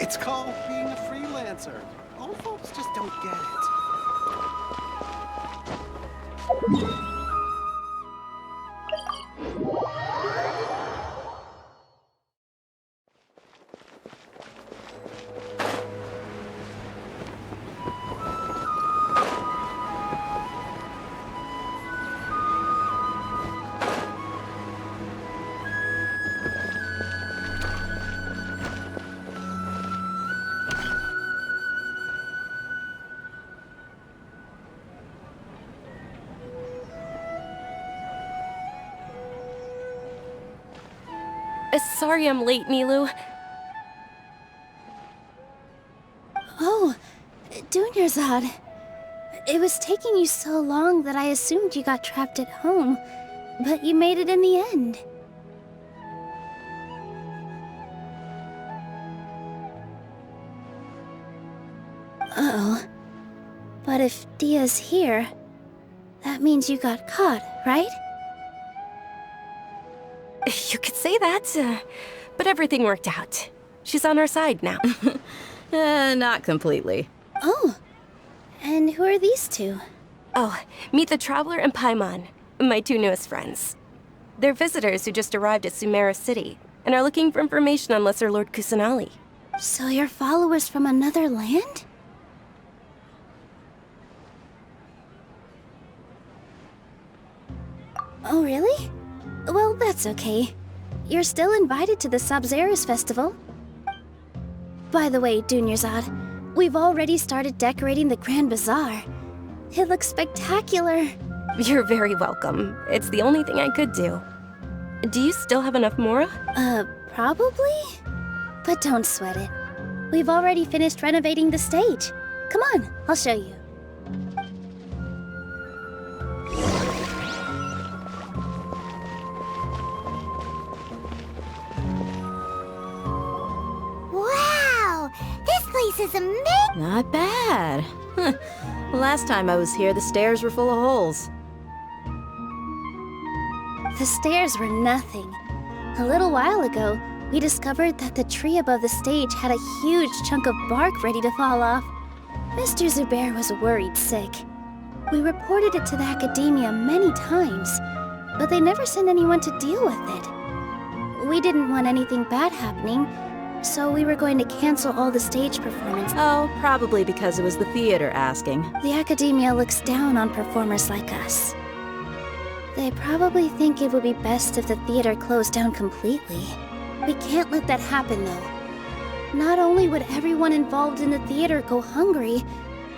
It's called being a freelancer. Old folks just don't get it. Sorry I'm late, Nilu. Oh, Dunyarzad. It was taking you so long that I assumed you got trapped at home, but you made it in the end. Uh-oh. But if Dia's here, that means you got caught, right? You could say that, but everything worked out. She's on our side now. Not completely. Oh, and who are these two? Oh, meet the Traveler and Paimon, my two newest friends. They're visitors who just arrived at Sumeru City and are looking for information on Lesser Lord Kusanali. So you're followers from another land? Oh, really? Well, that's okay. You're still invited to the Sabzeruz Festival. By the way, Dunyarzad, we've already started decorating the Grand Bazaar. It looks spectacular. You're very welcome. It's the only thing I could do. Do you still have enough Mora? Probably? But don't sweat it. We've already finished renovating the stage. Come on, I'll show you. Wow! This place is amazing! Not bad. Last time I was here, the stairs were full of holes. The stairs were nothing. A little while ago, we discovered that the tree above the stage had a huge chunk of bark ready to fall off. Mr. Zubair was worried sick. We reported it to the academia many times, but they never sent anyone to deal with it. We didn't want anything bad happening, so we were going to cancel all the stage performances. Oh, probably because it was the theater asking. The academia looks down on performers like us. They probably think it would be best if the theater closed down completely. We can't let that happen, though. Not only would everyone involved in the theater go hungry,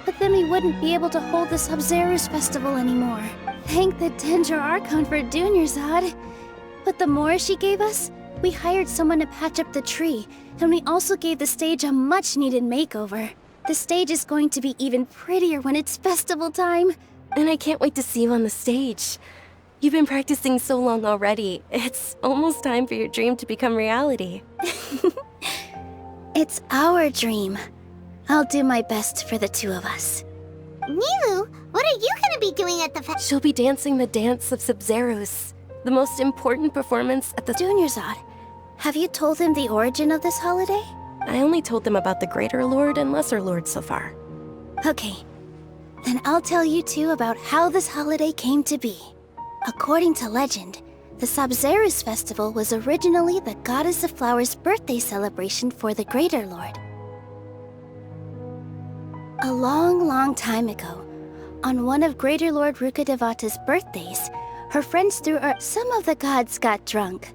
but then we wouldn't be able to hold the Sabzeruz Festival anymore. Thank the Dendra Archon for Dunyarzad. But the more she gave us, we hired someone to patch up the tree, and we also gave the stage a much-needed makeover. The stage is going to be even prettier when it's festival time. And I can't wait to see you on the stage. You've been practicing so long already. It's almost time for your dream to become reality. It's our dream. I'll do my best for the two of us. Nilu, what are you gonna be doing at the She'll be dancing the dance of Sabzeruz, the most important performance at the... Dunyarzad, have you told them the origin of this holiday? I only told them about the Greater Lord and Lesser Lord so far. Okay, then I'll tell you two about how this holiday came to be. According to legend, the Sabzeruz Festival was originally the Goddess of Flowers' birthday celebration for the Greater Lord. A long, long time ago, on one of Greater Lord Rukkhadevata's birthdays, her friends threw her... Some of the gods got drunk.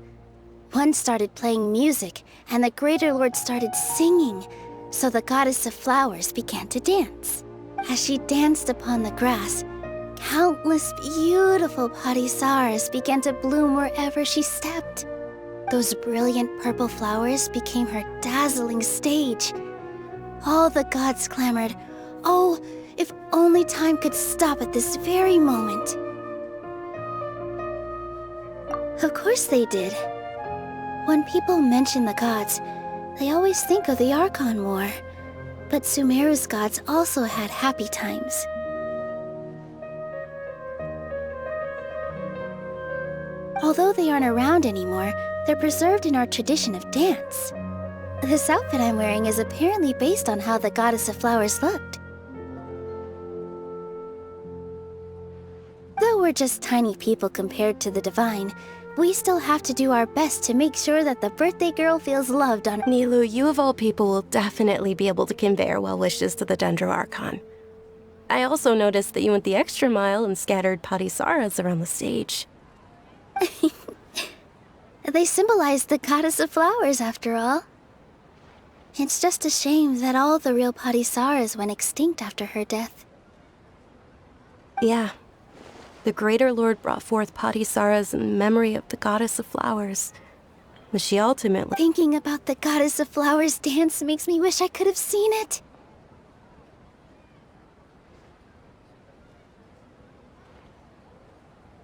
One started playing music, and the Greater Lord started singing, so the Goddess of Flowers began to dance. As she danced upon the grass, countless beautiful parisaras began to bloom wherever she stepped. Those brilliant purple flowers became her dazzling stage. All the gods clamored, "Oh, if only time could stop at this very moment." Of course they did. When people mention the gods, they always think of the Archon War. But Sumeru's gods also had happy times. Although they aren't around anymore, they're preserved in our tradition of dance. This outfit I'm wearing is apparently based on how the goddess of flowers looked. Though we're just tiny people compared to the divine, we still have to do our best to make sure that the birthday girl feels loved on— Nilou, you of all people will definitely be able to convey our well wishes to the Dendro Archon. I also noticed that you went the extra mile and scattered Patisaras around the stage. They symbolize the goddess of flowers, after all. It's just a shame that all the real Patisaras went extinct after her death. Yeah. The Greater Lord brought forth Patisaras in memory of the goddess of flowers. But she ultimately— Thinking about the goddess of flowers dance makes me wish I could have seen it.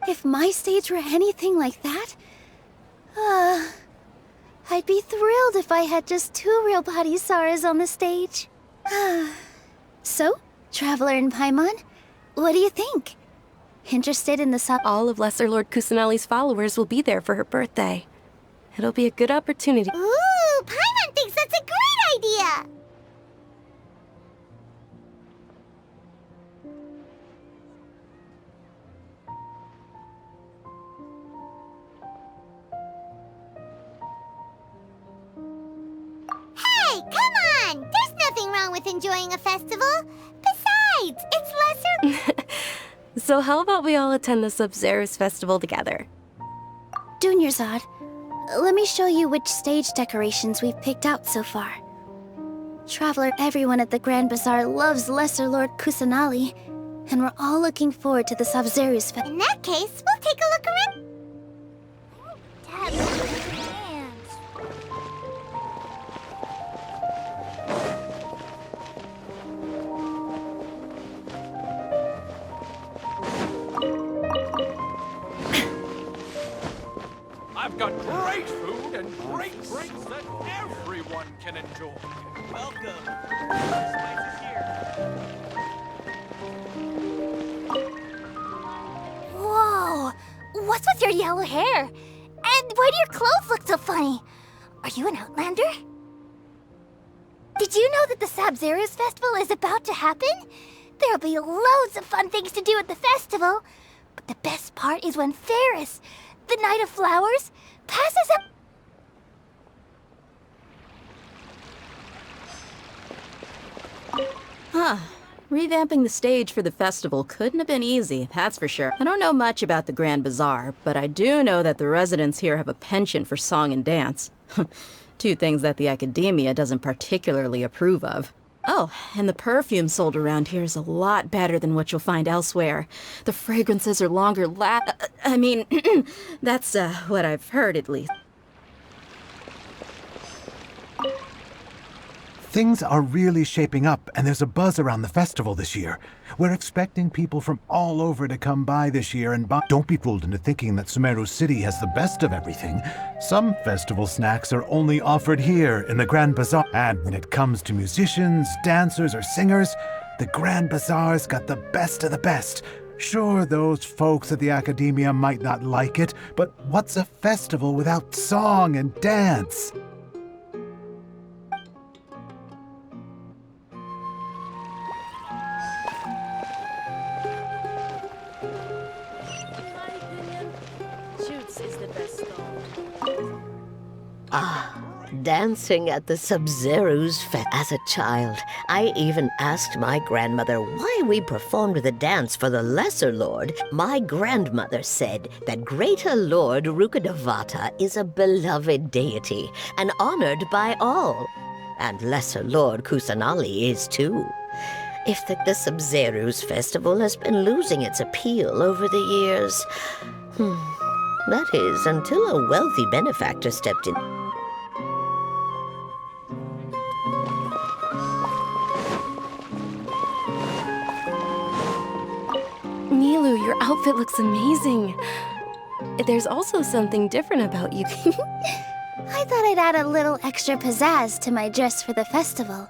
If my stage were anything like that, I'd be thrilled if I had just 2 real Patisaras on the stage. So, Traveler in Paimon, what do you think? Interested in the all of Lesser Lord Kusanali's followers will be there for her birthday. It'll be a good opportunity. Ooh, Paimon thinks that's a great idea! Hey, come on! There's nothing wrong with enjoying a festival. Besides, it's lesser— So how about we all attend the Sub-Zerus festival together? Dunyarzad, let me show you which stage decorations we've picked out so far. Traveler, everyone at the Grand Bazaar loves Lesser Lord Kusanali, and we're all looking forward to the Sub-Zerus festival. In that case, we'll take a look around. Dad, look at the hands. I've got great food and great drinks that everyone can enjoy. Welcome. Spice is here. Whoa! What's with your yellow hair? And why do your clothes look so funny? Are you an Outlander? Did you know that the Sub-Zerus festival is about to happen? There'll be loads of fun things to do at the festival. But the best part is when Ferris, the Knight of Flowers, passes up. Huh. Revamping the stage for the festival couldn't have been easy, that's for sure. I don't know much about the Grand Bazaar, but I do know that the residents here have a penchant for song and dance. 2 things that the academia doesn't particularly approve of. Oh, and the perfume sold around here is a lot better than what you'll find elsewhere. The fragrances are longer that's what I've heard at least. Things are really shaping up, and there's a buzz around the festival this year. We're expecting people from all over to come by this year and buy. Don't be fooled into thinking that Sumeru City has the best of everything. Some festival snacks are only offered here in the Grand Bazaar. And when it comes to musicians, dancers, or singers, the Grand Bazaar's got the best of the best. Sure, those folks at the academia might not like it, but what's a festival without song and dance? Dancing at the Sub-Zerus as a child, I even asked my grandmother why we performed the dance for the Lesser Lord. My grandmother said that Greater Lord Rukkhadevata is a beloved deity and honored by all. And Lesser Lord Kusanali is too. If the Sub-Zerus festival has been losing its appeal over the years, that is, until a wealthy benefactor stepped in. Nilou, your outfit looks amazing. there's also something different about you. I thought I'd add a little extra pizzazz to my dress for the festival.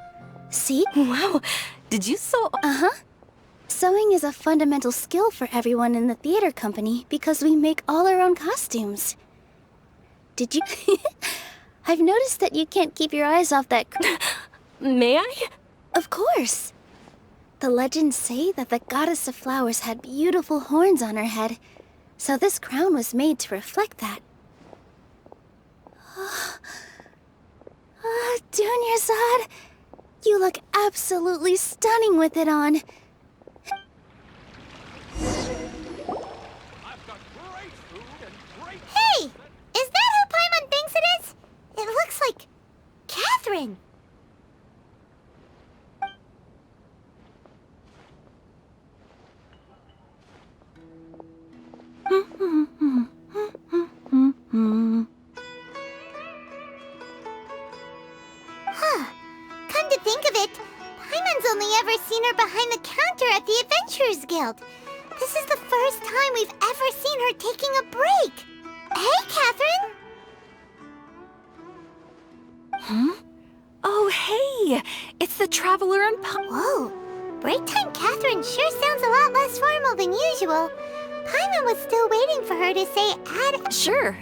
See? Wow, did you sew? Uh-huh. Sewing is a fundamental skill for everyone in the theater company because we make all our own costumes. Did you? I've noticed that you can't keep your eyes off that. May I? Of course. The legends say that the goddess of flowers had beautiful horns on her head, so this crown was made to reflect that. Dunyarzad, you look absolutely stunning with it on. I've got great food and great... Hey! Is that who Paimon thinks it is? It looks like... Catherine! Come to think of it, Paimon's only ever seen her behind the counter at the Adventurers Guild. This is the first time we've ever seen her taking a break. Hey, Catherine! Oh, hey! It's the Traveler and Whoa, break time Catherine sure sounds a lot less formal than usual. Paimon was still waiting for her to say Sure.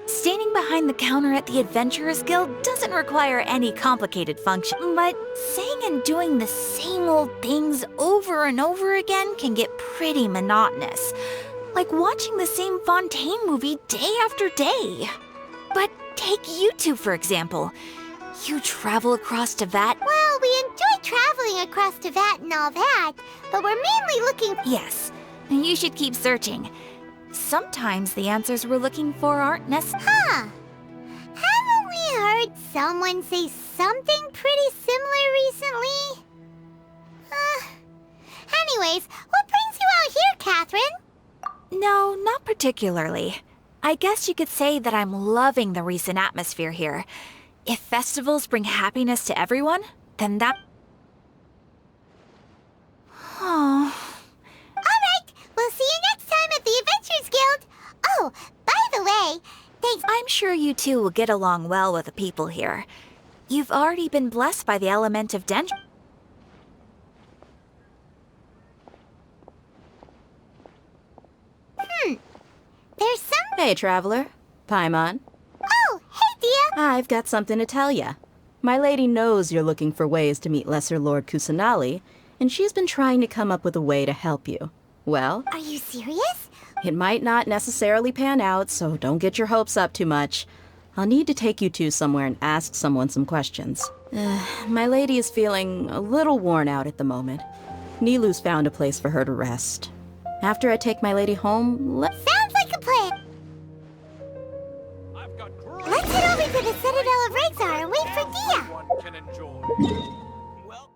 Standing behind the counter at the Adventurers Guild doesn't require any complicated function, but saying and doing the same old things over and over again can get pretty monotonous. Like watching the same Fontaine movie day after day. But take you two, for example. You travel across Tevat. Well, we enjoy traveling across Tevat and all that, but we're mainly looking... Yes, you should keep searching. Sometimes the answers we're looking for aren't necessary. Huh. Haven't we heard someone say something pretty similar recently? Anyways, what brings you out here, Catherine? No, not particularly. I guess you could say that I'm loving the recent atmosphere here. If festivals bring happiness to everyone, then that... Oh... Alright, we'll see you next time at the Adventurers Guild. Oh, by the way, thanks... I'm sure you two will get along well with the people here. You've already been blessed by the element of Genshin. There's some... Hey, Traveler. Paimon. Oh, hey, Dia. I've got something to tell ya. My lady knows you're looking for ways to meet Lesser Lord Kusanali, and she's been trying to come up with a way to help you. Well, Are you serious? it might not necessarily pan out, so don't get your hopes up too much. I'll need to take you two somewhere and ask someone some questions. My lady is feeling a little worn out at the moment. Nilu's found a place for her to rest. After I take my lady home, Sounds like a plan. I've got great... Let's head over to the Citadel of Rexar and wait for Dia. Everyone can enjoy. Well...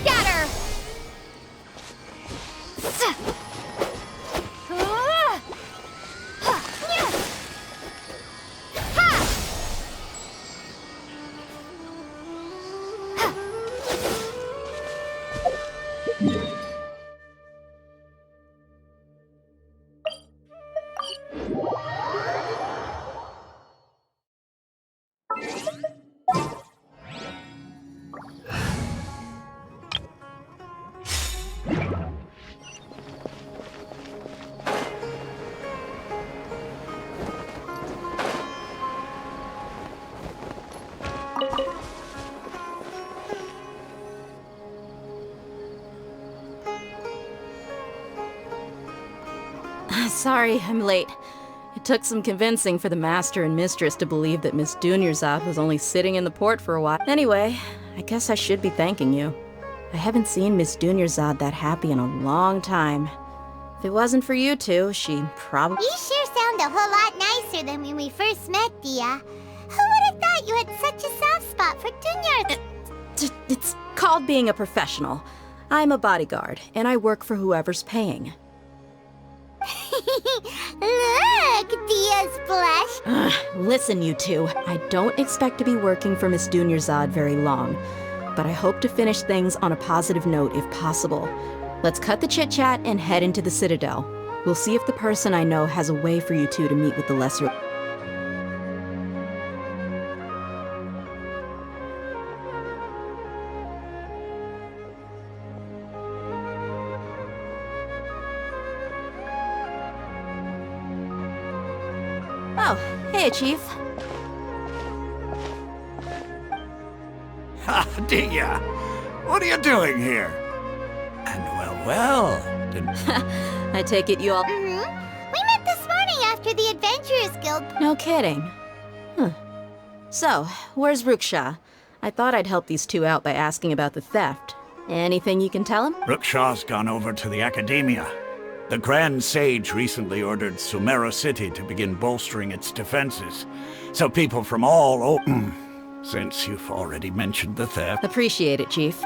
Scatter! Sorry, I'm late. It took some convincing for the master and mistress to believe that Miss Dunyarzad was only sitting in the port for a while. Anyway, I guess I should be thanking you. I haven't seen Miss Dunyarzad that happy in a long time. If it wasn't for you two, she probably... You sure sound a whole lot nicer than when we first met, Dia. Who would have thought you had such a soft spot for Dunyar? It's called being a professional. I'm a bodyguard, and I work for whoever's paying. Look, Dia's blush. Listen, you two. I don't expect to be working for Miss Dunyarzad very long, but I hope to finish things on a positive note if possible. Let's cut the chit-chat and head into the Citadel. We'll see if the person I know has a way for you two to meet with the lesser... Oh, hey, Chief. Ha, Dia! What are you doing here? And well, didn't... I take it you all... Mm-hmm. We met this morning after the Adventurers Guild. No kidding. Huh. So, where's Ruksha? I thought I'd help these two out by asking about the theft. Anything you can tell him? Ruksha's gone over to the Academia. The Grand Sage recently ordered Sumeru City to begin bolstering its defenses, so people from all over... Since you've already mentioned the theft... Appreciate it, Chief.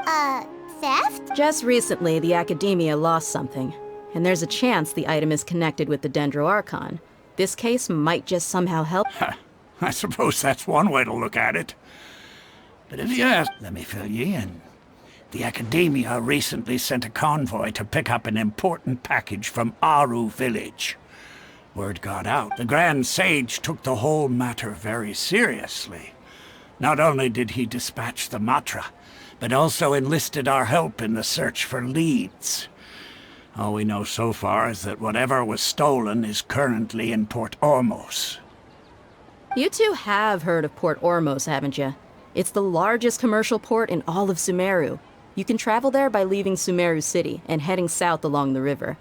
Theft? Just recently, the Academia lost something, and there's a chance the item is connected with the Dendro Archon. This case might just somehow help... I suppose that's one way to look at it. But if you ask, let me fill you in. The Academia recently sent a convoy to pick up an important package from Aru village. Word got out. The Grand Sage took the whole matter very seriously. Not only did he dispatch the Matra, but also enlisted our help in the search for leads. All we know so far is that whatever was stolen is currently in Port Ormos. You two have heard of Port Ormos, haven't you? It's the largest commercial port in all of Sumeru. You can travel there by leaving Sumeru City and heading south along the river.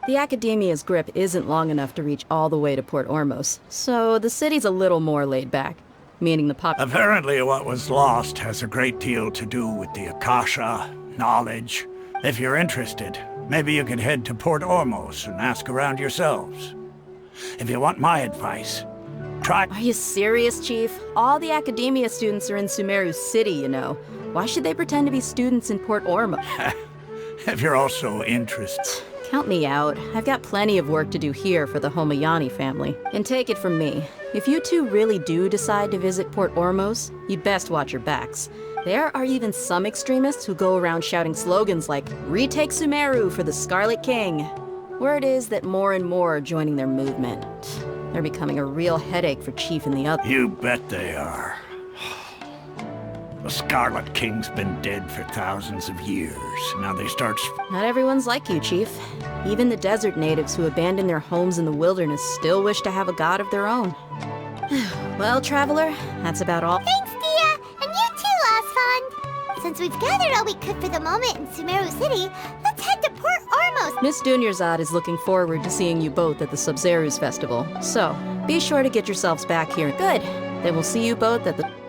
The Academia's grip isn't long enough to reach all the way to Port Ormos, so the city's a little more laid back, meaning the Apparently what was lost has a great deal to do with the Akasha, knowledge. If you're interested, maybe you could head to Port Ormos and ask around yourselves. If you want my advice, try... Are you serious, Chief? All the Academia students are in Sumeru City, you know. Why should they pretend to be students in Port Ormos? If you're also interested... Count me out. I've got plenty of work to do here for the Homayani family. And take it from me, if you two really do decide to visit Port Ormos, you'd best watch your backs. There are even some extremists who go around shouting slogans like, "Retake Sumeru for the Scarlet King." Word is that more and more are joining their movement. They're becoming a real headache for Chief and the others. You bet they are. The Scarlet King's been dead for thousands of years. Now they start... Not everyone's like you, Chief. Even the desert natives who abandon their homes in the wilderness still wish to have a god of their own. Well, Traveler, that's about all. Thanks, Dia! And you too, Asfand! Since we've gathered all we could for the moment in Sumeru City, let's head to Port Ormos! Miss Dunyarzad is looking forward to seeing you both at the Sub-Zerus Festival, so be sure to get yourselves back here. Good. Then we'll see you both at the...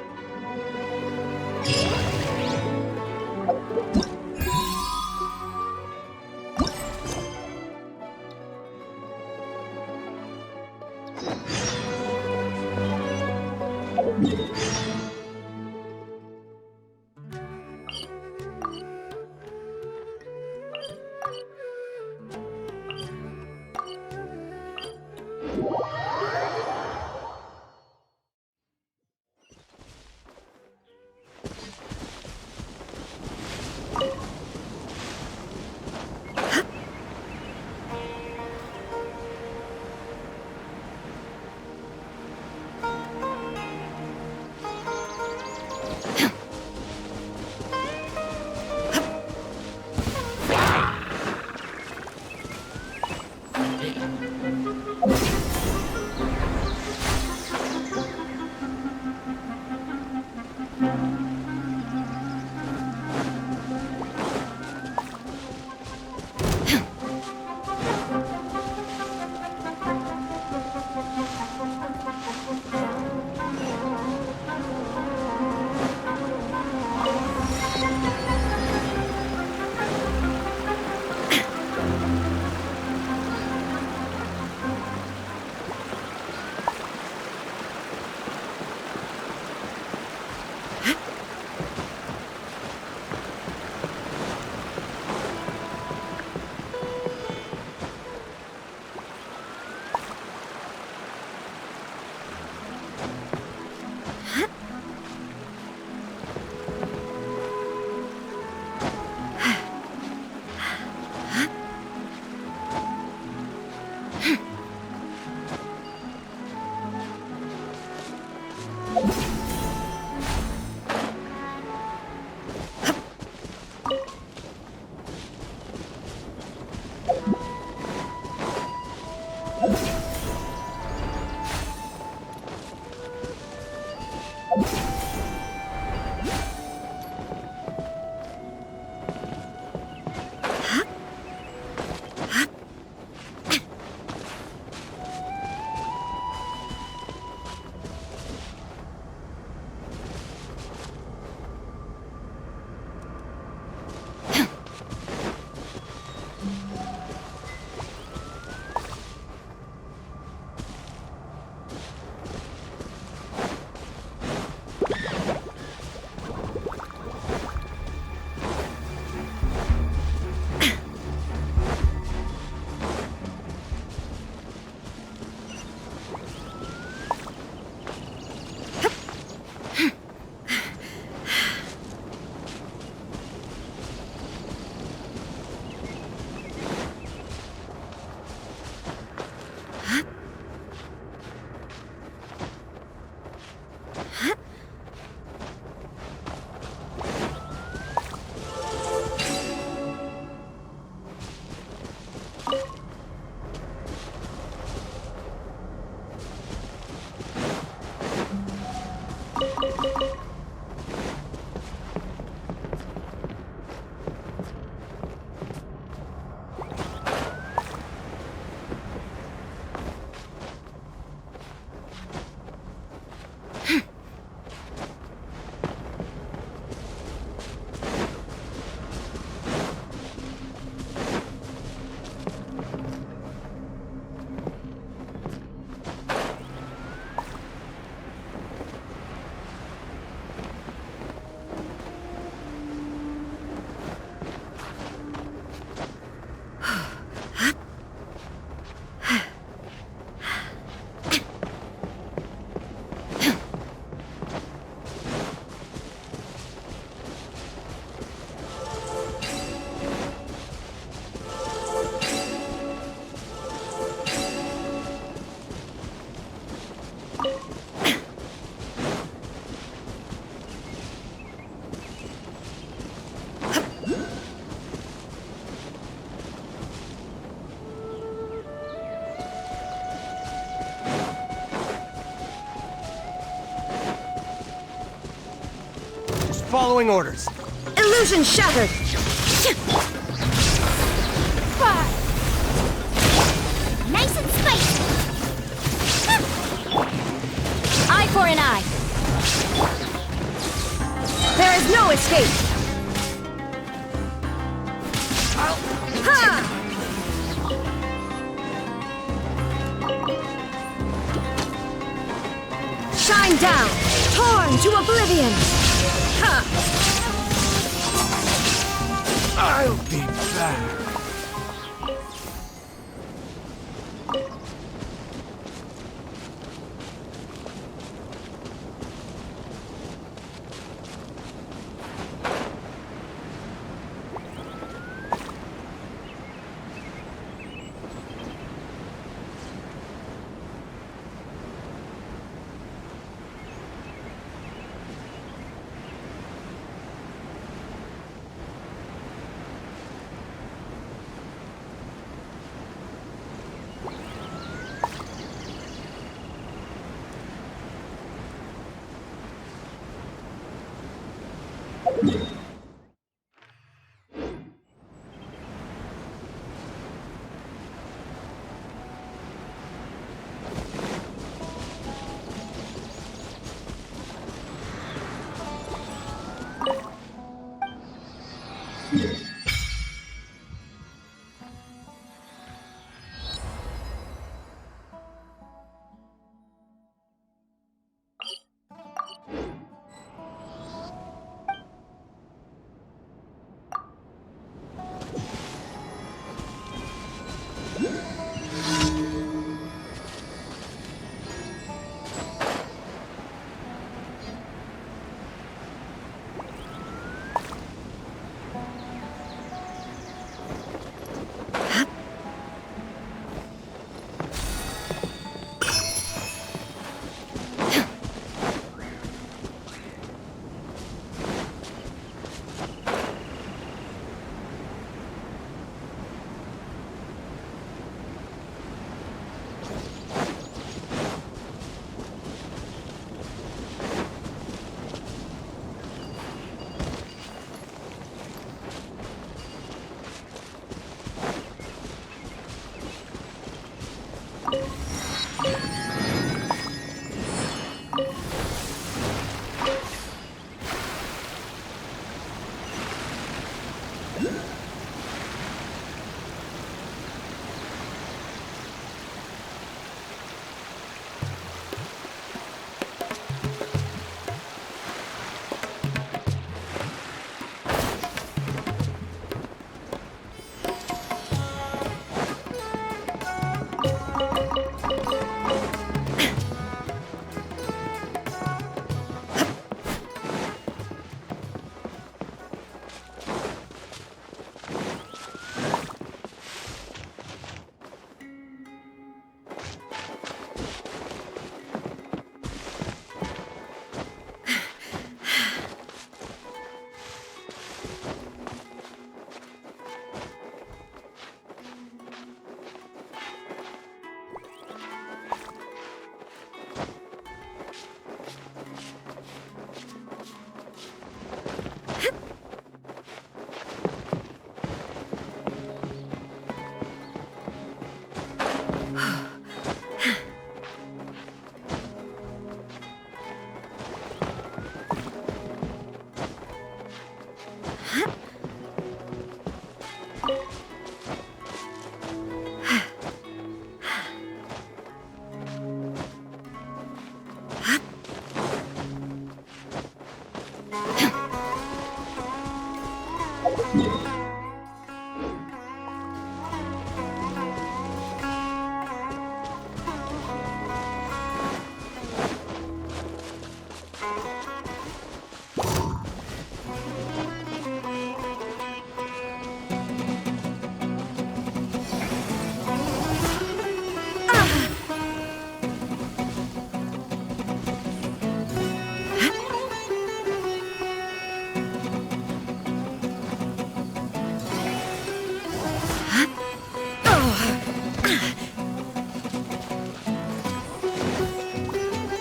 following orders. Illusion shattered! Nice and spicy! Eye for an eye! There is no escape! Ha! Shine down! Torn to oblivion! Ha! I'll be back.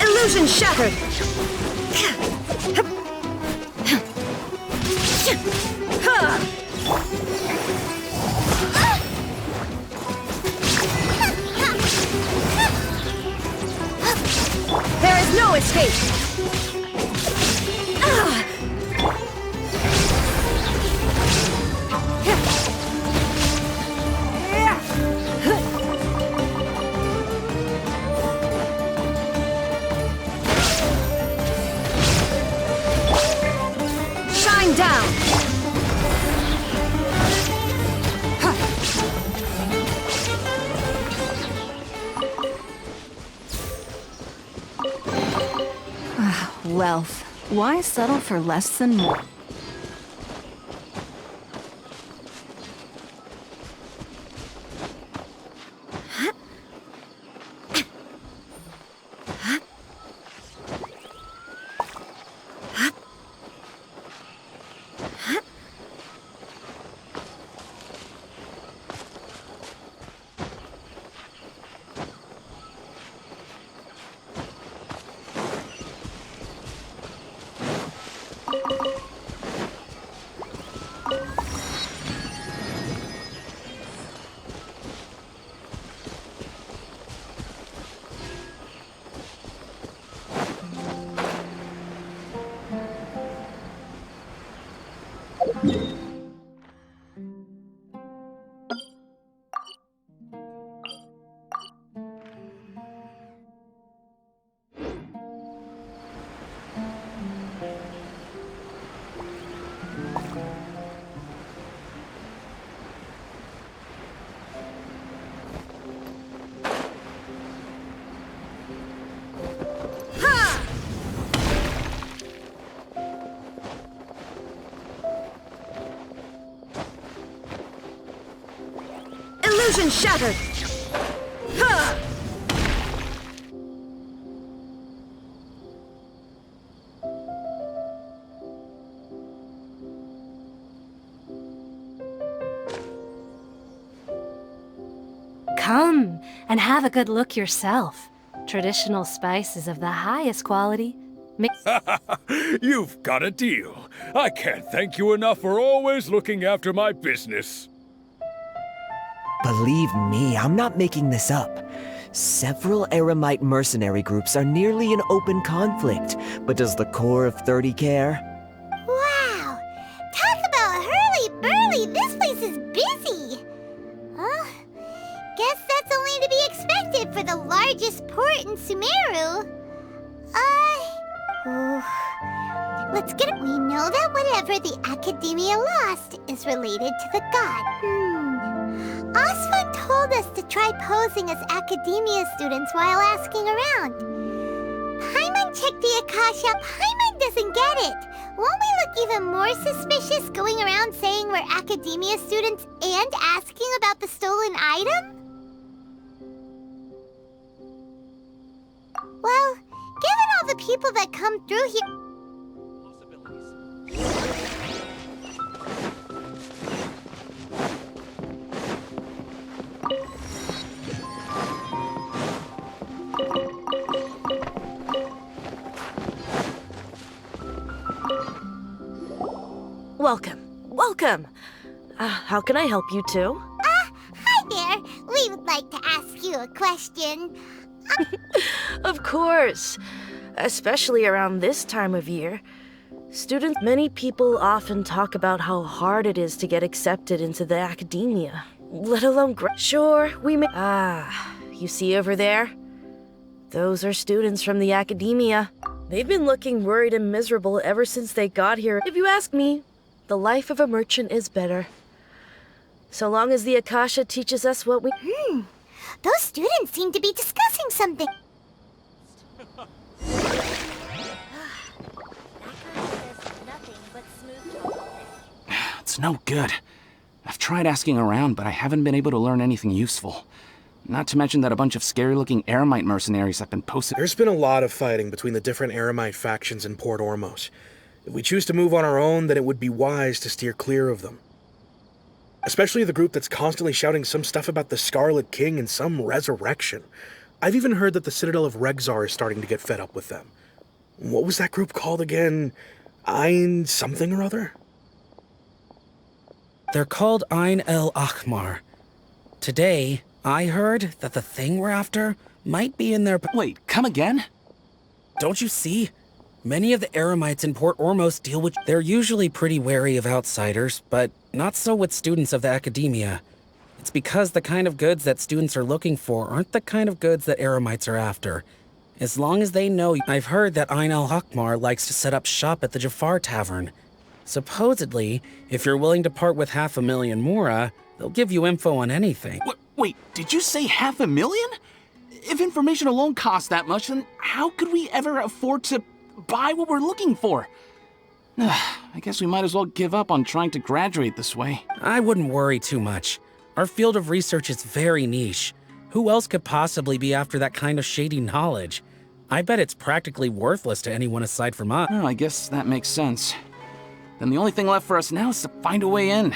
Illusion shattered! escape! Shine down! Wealth. Why settle for less than more? Illusion shattered! Ha! Come and have a good look yourself. Traditional spices of the highest quality. You've got a deal. I can't thank you enough for always looking after my business. Believe me, I'm not making this up. Several Eremite mercenary groups are nearly in open conflict, but does the core of 30 care? Wow! Talk about hurly-burly! This place is busy! Guess that's only to be expected for the largest port in Sumeru. Let's get it. We know that whatever the Academia lost is related to the god. Osfun told us to try posing as Academia students while asking around. Paimon checked the Akasha. Paimon doesn't get it. Won't we look even more suspicious going around saying we're Academia students and asking about the stolen item? Well, given all the people that come through here... Welcome. How can I help you two? Hi there. We would like to ask you a question. Of course. Especially around this time of year. Many people often talk about how hard it is to get accepted into the academia, let alone Sure, we may- you see over there? Those are students from the academia. They've been looking worried and miserable ever since they got here. If you ask me, the life of a merchant is better. So long as the Akasha teaches us what we- Those students seem to be discussing something. It's no good. I've tried asking around, but I haven't been able to learn anything useful. Not to mention that a bunch of scary-looking Eremite mercenaries have been posted. There's been a lot of fighting between the different Eremite factions in Port Ormos. If we choose to move on our own, then it would be wise to steer clear of them. Especially the group that's constantly shouting some stuff about the Scarlet King and some resurrection. I've even heard that the Citadel of Regzar is starting to get fed up with them. What was that group called again? Ein something or other? They're called Ein El Akhmar. Today, I heard that the thing we're after might be in their... Wait, come again? don't you see? Many of the eremites in Port Ormos deal with... They're usually pretty wary of outsiders, but not so with students of the academia. It's because the kind of goods that students are looking for aren't the kind of goods that eremites are after. As long as they know... I've heard that Ain al-Hakmar likes to set up shop at the Jafar Tavern. Supposedly, if you're willing to part with 500,000 mora, they'll give you info on anything. Wait, did you say 500,000? If information alone costs that much, then how could we ever afford to buy what we're looking for? I guess we might as well give up on trying to graduate this way. I wouldn't worry too much. Our field of research is very niche. Who else could possibly be after that kind of shady knowledge? I bet it's practically worthless to anyone aside from us. Well, I guess that makes sense. Then the only thing left for us now is to find a way in.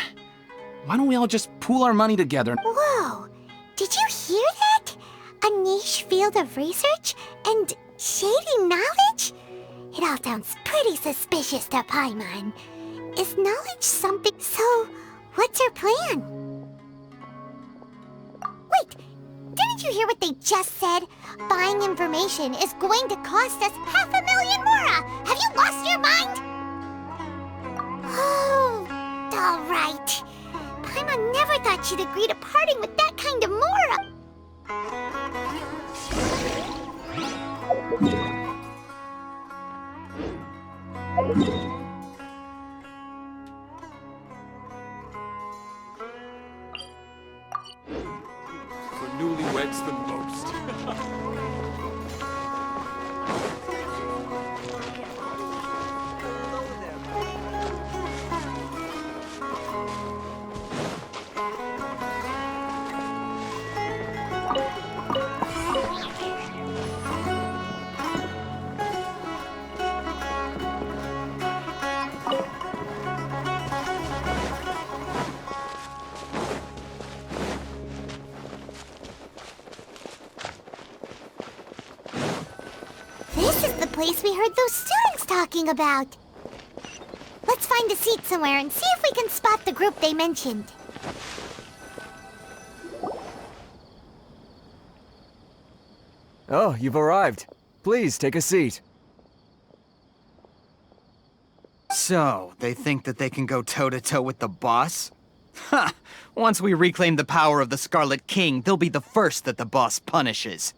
Why don't we all just pool our money together? Whoa! Did you hear that? A niche field of research and shady knowledge? It all sounds pretty suspicious to Paimon. Is knowledge something... So, what's our plan? Wait, didn't you hear what they just said? Buying information is going to cost us 500,000 mora! Have you lost your mind? Oh, alright. Paimon never thought she'd agree to parting with that kind of mora. For newlyweds the most. This is the place we heard those students talking about. Let's find a seat somewhere and see if we can spot the group they mentioned. Oh, you've arrived. Please, take a seat. So, they think that they can go toe-to-toe with the boss? Ha! Once we reclaim the power of the Scarlet King, they'll be the first that the boss punishes.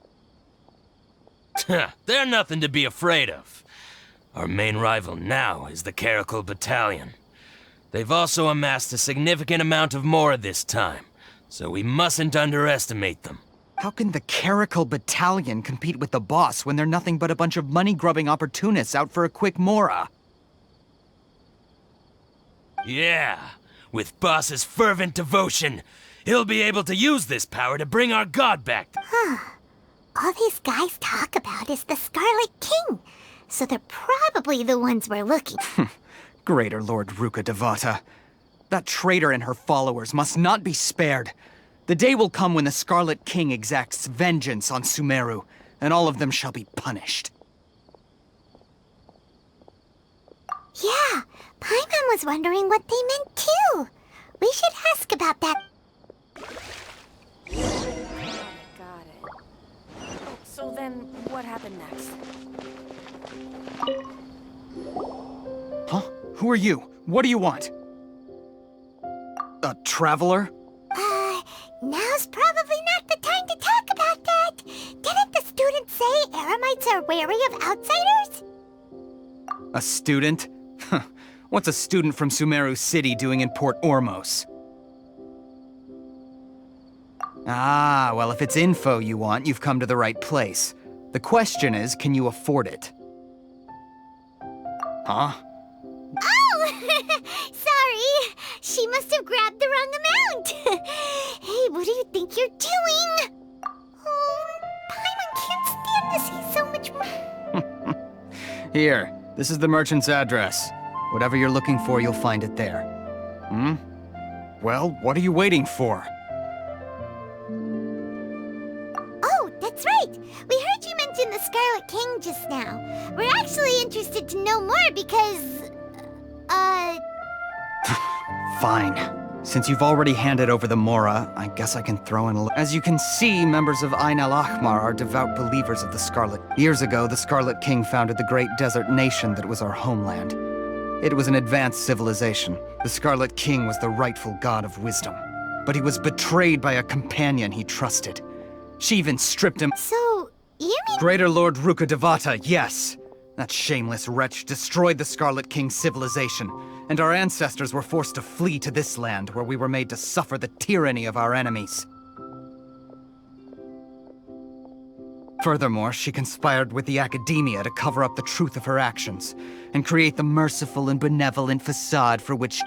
They're nothing to be afraid of. Our main rival now is the Caracal Battalion. They've also amassed a significant amount of mora this time, so we mustn't underestimate them. How can the Caracal Battalion compete with the boss when they're nothing but a bunch of money-grubbing opportunists out for a quick mora? Yeah, with boss's fervent devotion, he'll be able to use this power to bring our god back. All these guys talk about is the Scarlet King, so they're probably the ones we're looking for. Greater Lord Ruka Devata. That traitor and her followers must not be spared. The day will come when the Scarlet King exacts vengeance on Sumeru, and all of them shall be punished. Yeah, Paimon was wondering what they meant too. We should ask about that. Got it. Oh, so then, what happened next? Huh? Who are you? What do you want? A traveler? Now's probably not the time to talk about that. Didn't the students say eremites are wary of outsiders? A student? What's a student from Sumeru City doing in Port Ormos? Ah, well, if it's info you want, you've come to the right place. The question is, can you afford it? Huh? Oh! Sorry! She must have grabbed the wrong amount! Hey, what do you think you're doing? Oh, Paimon can't stand to see so much money. Here, this is the merchant's address. Whatever you're looking for, you'll find it there. Hmm? Well, what are you waiting for? Oh, that's right! We heard you mention the Scarlet King just now. We're actually interested to know more because... Fine. Since you've already handed over the Mora, I guess I can throw in a As you can see, members of Ain al-Ahmar are devout believers of the Scarlet. Years ago, the Scarlet King founded the great desert nation that was our homeland. It was an advanced civilization. The Scarlet King was the rightful god of wisdom. But he was betrayed by a companion he trusted. She even stripped him. So, you mean— Greater Lord Ruka Devata, yes! That shameless wretch destroyed the Scarlet King's civilization, and our ancestors were forced to flee to this land where we were made to suffer the tyranny of our enemies. Furthermore, she conspired with the Academia to cover up the truth of her actions, and create the merciful and benevolent facade for which...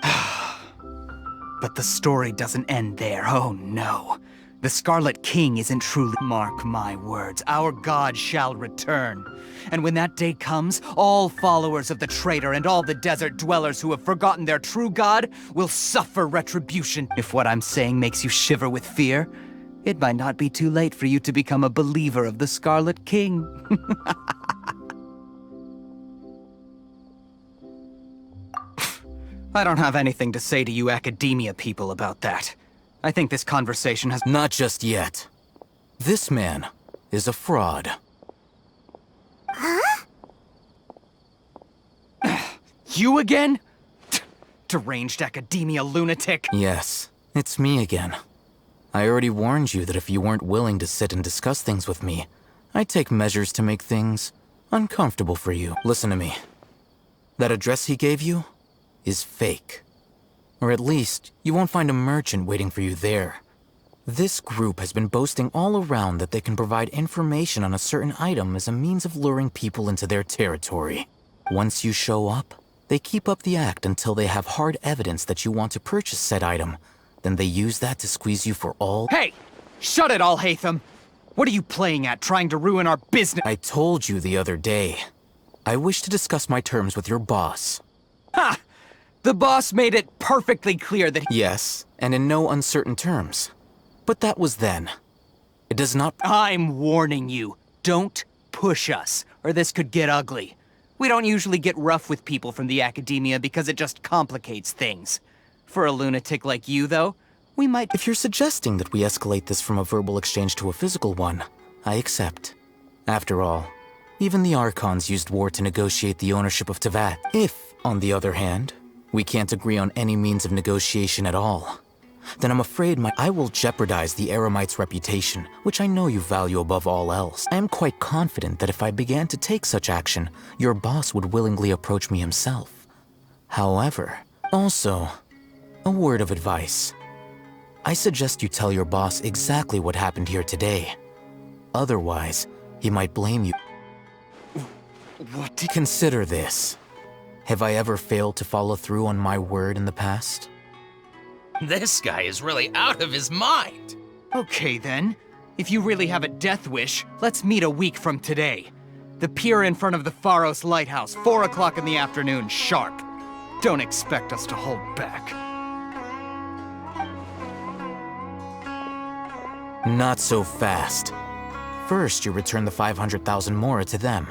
But the story doesn't end there, oh no. The Scarlet King isn't truly— Mark my words, our god shall return. And when that day comes, all followers of the traitor and all the desert dwellers who have forgotten their true god will suffer retribution. If what I'm saying makes you shiver with fear, it might not be too late for you to become a believer of the Scarlet King. I don't have anything to say to you Academia people about that. I think this conversation has— Not just yet. This man is a fraud. Huh? You again? Deranged Academia lunatic? Yes, it's me again. I already warned you that if you weren't willing to sit and discuss things with me, I'd take measures to make things uncomfortable for you. Listen to me. That address he gave you is fake. Or at least, you won't find a merchant waiting for you there. This group has been boasting all around that they can provide information on a certain item as a means of luring people into their territory. Once you show up, they keep up the act until they have hard evidence that you want to purchase said item. Then they use that to squeeze you for all— Hey! Shut it all, Hatham! What are you playing at, trying to ruin our business? I told you the other day. I wish to discuss my terms with your boss. Ha! The boss made it perfectly clear that— Yes, and in no uncertain terms. But that was then. It does not— I'm warning you. Don't push us, or this could get ugly. We don't usually get rough with people from the Academia because it just complicates things. For a lunatic like you, though, we might— If you're suggesting that we escalate this from a verbal exchange to a physical one, I accept. After all, even the Archons used war to negotiate the ownership of Tevat. If, on the other hand, we can't agree on any means of negotiation at all, then I'm afraid I will jeopardize the Eremite's reputation, which I know you value above all else. I am quite confident that if I began to take such action, your boss would willingly approach me himself. However, also, a word of advice. I suggest you tell your boss exactly what happened here today. Otherwise, he might blame you. What did— Consider this. Have I ever failed to follow through on my word in the past? This guy is really out of his mind. Okay then. If you really have a death wish, let's meet a week from today. The pier in front of the Pharos Lighthouse, 4 o'clock in the afternoon, sharp. Don't expect us to hold back. Not so fast. First, you return the 500,000 Mora to them.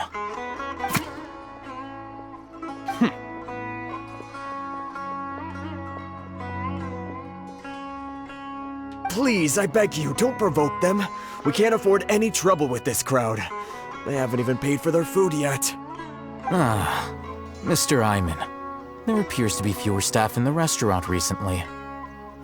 Please, I beg you, don't provoke them. We can't afford any trouble with this crowd. They haven't even paid for their food yet. Ah, Mr. Iman. There appears to be fewer staff in the restaurant recently.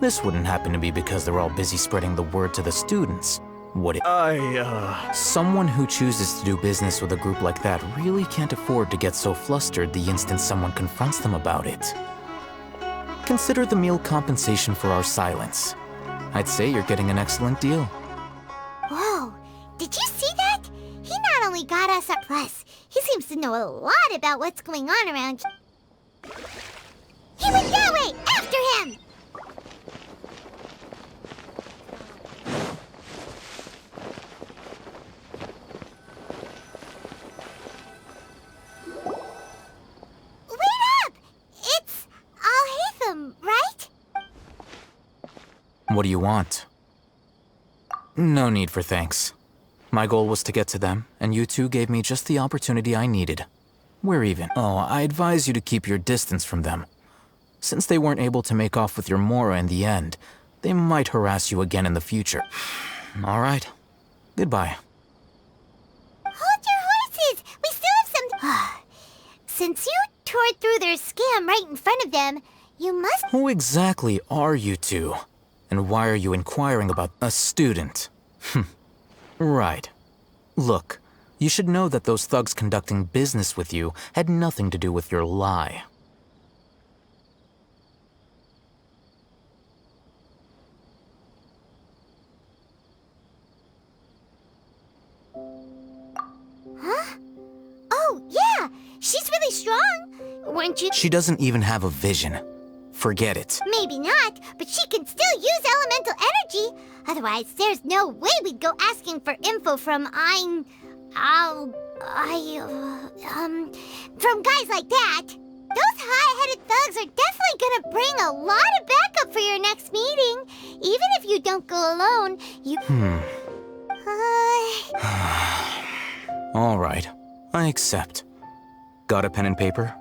This wouldn't happen to be because they're all busy spreading the word to the students, would it? Someone who chooses to do business with a group like that really can't afford to get so flustered the instant someone confronts them about it. Consider the meal compensation for our silence. I'd say you're getting an excellent deal. Whoa, did you see that? He not only got us a plus, he seems to know a lot about what's going on around here. He went that way! After him! Wait up! It's Al-Hatham, right? What do you want? No need for thanks. My goal was to get to them, and you two gave me just the opportunity I needed. We're even. Oh, I advise you to keep your distance from them. Since they weren't able to make off with your Mora in the end, they might harass you again in the future. All right. Goodbye. Hold your horses! We still have some... Since you tore through their scam right in front of them, you must... Who exactly are you two? And why are you inquiring about a student? Right. Look, you should know that those thugs conducting business with you had nothing to do with your lie. Huh? Oh, yeah! She's really strong! Weren't you... She doesn't even have a vision. Forget it. Maybe not, but she can still use elemental energy. Otherwise, there's no way we'd go asking for info from from guys like that. Those high-headed thugs are definitely gonna bring a lot of backup for your next meeting. Even if you don't go alone, you... All right, I accept. Got a pen and paper?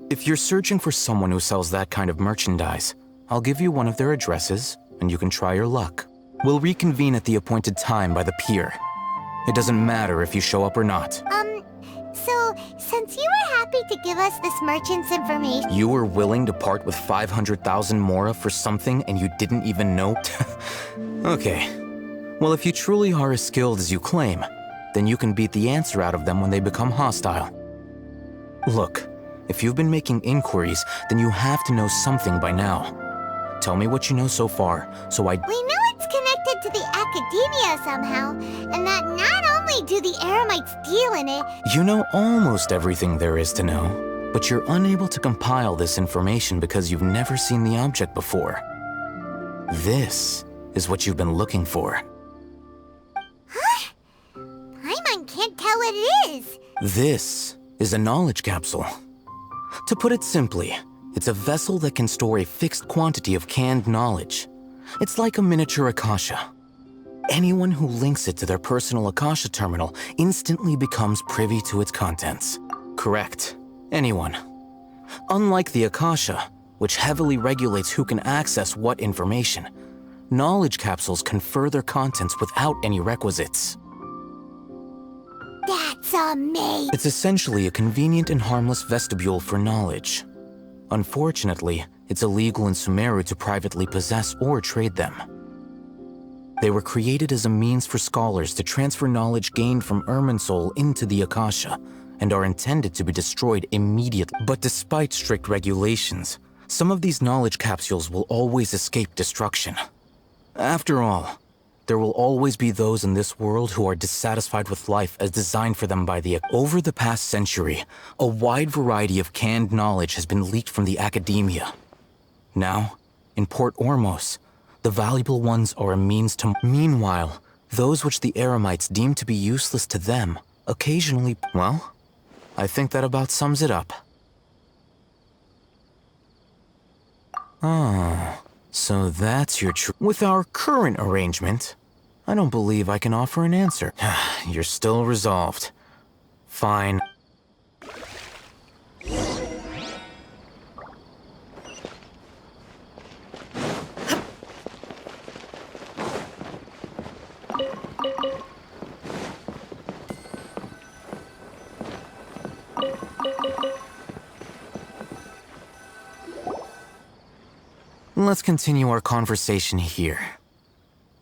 If you're searching for someone who sells that kind of merchandise, I'll give you one of their addresses, and you can try your luck. We'll reconvene at the appointed time by the pier. It doesn't matter if you show up or not. So, since you were happy to give us this merchant's information... You were willing to part with 500,000 Mora for something and you didn't even know? Okay. Well, if you truly are as skilled as you claim, then you can beat the answer out of them when they become hostile. Look, if you've been making inquiries, then you have to know something by now. Tell me what you know so far, so We know it's connected to the academia somehow, and that not only do the Eremites deal in it... You know almost everything there is to know, but you're unable to compile this information because you've never seen the object before. This is what you've been looking for. Huh? Paimon can't tell what it is. This is a knowledge capsule. To put it simply, it's a vessel that can store a fixed quantity of canned knowledge. It's like a miniature Akasha. Anyone who links it to their personal Akasha terminal instantly becomes privy to its contents. Correct. Anyone. Unlike the Akasha, which heavily regulates who can access what information, knowledge capsules confer their contents without any requisites. That's amazing! It's essentially a convenient and harmless vestibule for knowledge. Unfortunately, it's illegal in Sumeru to privately possess or trade them. They were created as a means for scholars to transfer knowledge gained from Irminsul into the Akasha, and are intended to be destroyed immediately. But despite strict regulations, some of these knowledge capsules will always escape destruction. After all, there will always be those in this world who are dissatisfied with life as designed for them by the... Over the past century, a wide variety of canned knowledge has been leaked from the academia. Now, in Port Ormos, the valuable ones are a means to... Meanwhile, those which the Eremites deem to be useless to them occasionally... Well, I think that about sums it up. Oh, so that's your With our current arrangement, I don't believe I can offer an answer. You're still resolved. Fine. Let's continue our conversation here.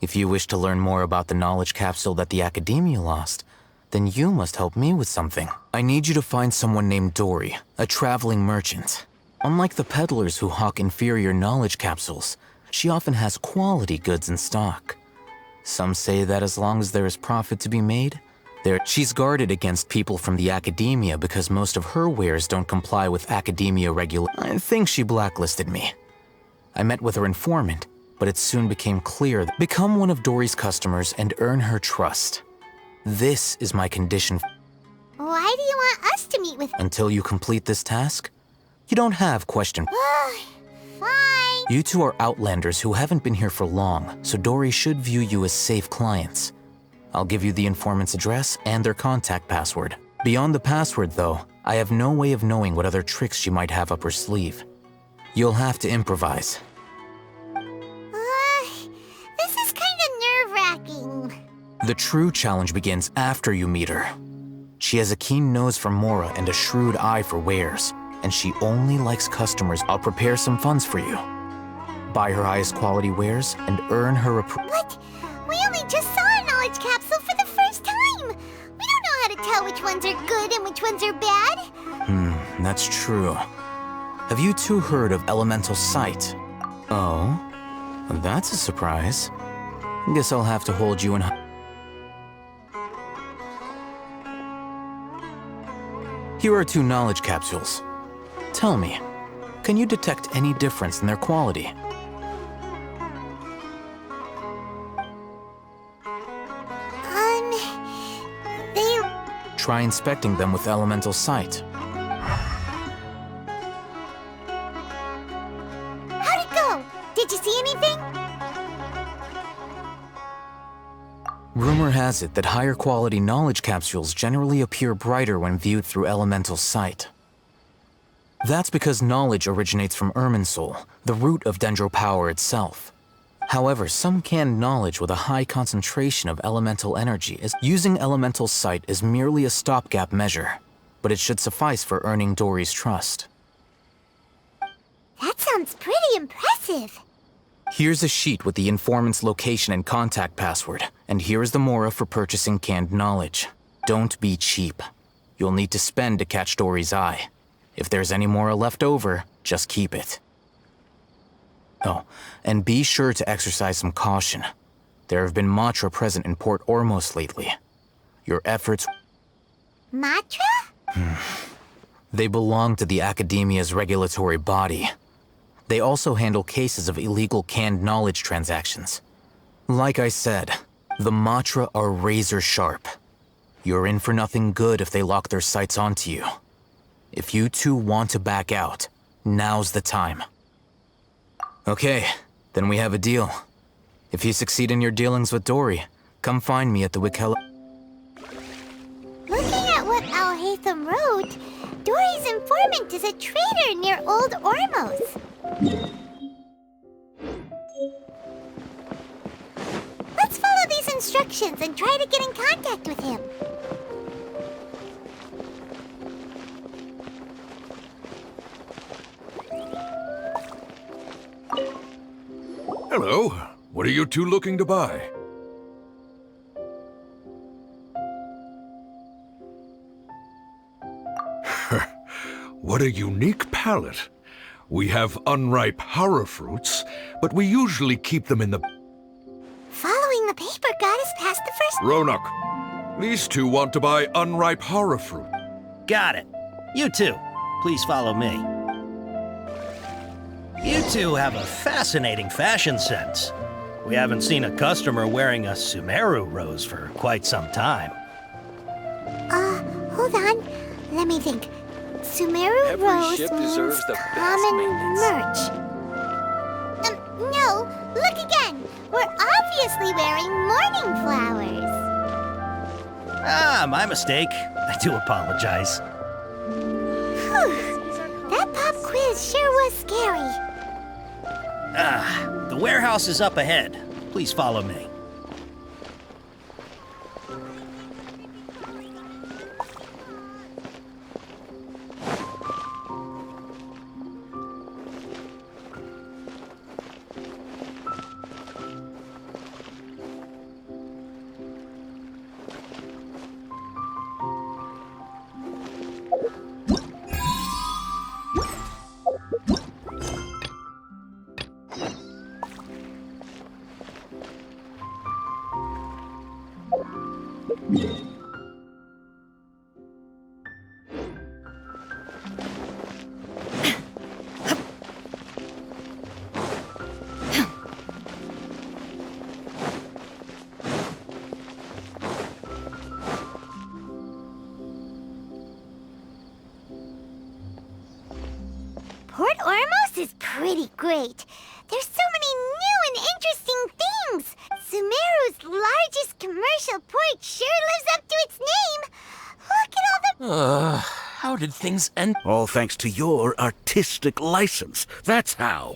If you wish to learn more about the knowledge capsule that the Academia lost, then you must help me with something. I need you to find someone named Dory, a traveling merchant. Unlike the peddlers who hawk inferior knowledge capsules, she often has quality goods in stock. Some say that as long as there is profit to be made, she's guarded against people from the Academia because most of her wares don't comply with Academia I think she blacklisted me. I met with her informant, but it soon became clear that become one of Dory's customers and earn her trust. This is my condition. Why do you want us to meet with... Until you complete this task, you don't have question. Fine. You two are Outlanders who haven't been here for long, so Dory should view you as safe clients. I'll give you the informant's address and their contact password. Beyond the password, though, I have no way of knowing what other tricks she might have up her sleeve. You'll have to improvise. This is kind of nerve-wracking. The true challenge begins after you meet her. She has a keen nose for Mora and a shrewd eye for wares, and she only likes customers. I'll prepare some funds for you. Buy her highest quality wares and earn her approval. What? We only just saw a knowledge capsule for the first time. We don't know how to tell which ones are good and which ones are bad. That's true. Have you two heard of elemental sight? Oh? That's a surprise. Guess I'll have to hold you in... Here are 2 knowledge capsules. Tell me, can you detect any difference in their quality? They... Try inspecting them with elemental sight. How'd it go? Did you see anything? Rumor has it that higher quality knowledge capsules generally appear brighter when viewed through elemental sight. That's because knowledge originates from Irminsul, the root of Dendro power itself. However, some canned knowledge with a high concentration of elemental energy is using elemental sight is merely a stopgap measure, but it should suffice for earning Dory's trust. That sounds pretty impressive. Here's a sheet with the informant's location and contact password, and here is the Mora for purchasing canned knowledge. Don't be cheap. You'll need to spend to catch Dory's eye. If there's any Mora left over, just keep it. Oh, and be sure to exercise some caution. There have been Matra present in Port Ormos lately. Your efforts... Matra? They belong to the Academia's regulatory body. They also handle cases of illegal canned knowledge transactions. Like I said, the Matra are razor sharp. You're in for nothing good if they lock their sights onto you. If you two want to back out, now's the time. Okay, then we have a deal. If you succeed in your dealings with Dory, come find me at the Wikella. Looking at what Al-Haytham wrote, Dory's informant is a trader near Old Ormos. Let's follow these instructions and try to get in contact with him. Hello. What are you two looking to buy? What a unique palette. We have unripe horror fruits, but we usually keep them in the... Following the paper got us past the first... Ronak, these two want to buy unripe horror fruit. Got it. You two, please follow me. You two have a fascinating fashion sense. We haven't seen a customer wearing a Sumeru rose for quite some time. Hold on. Let me think. Sumeru rose means common merch. No, look again. We're obviously wearing morning flowers. Ah, my mistake. I do apologize. Whew. That pop quiz sure was scary. Ah, the warehouse is up ahead. Please follow me. Port Ormos is pretty great. There's so many new and interesting things. Sumeru's largest commercial port sure lives up to its name. Look at all the... How did things end? All thanks to your artistic license. That's how.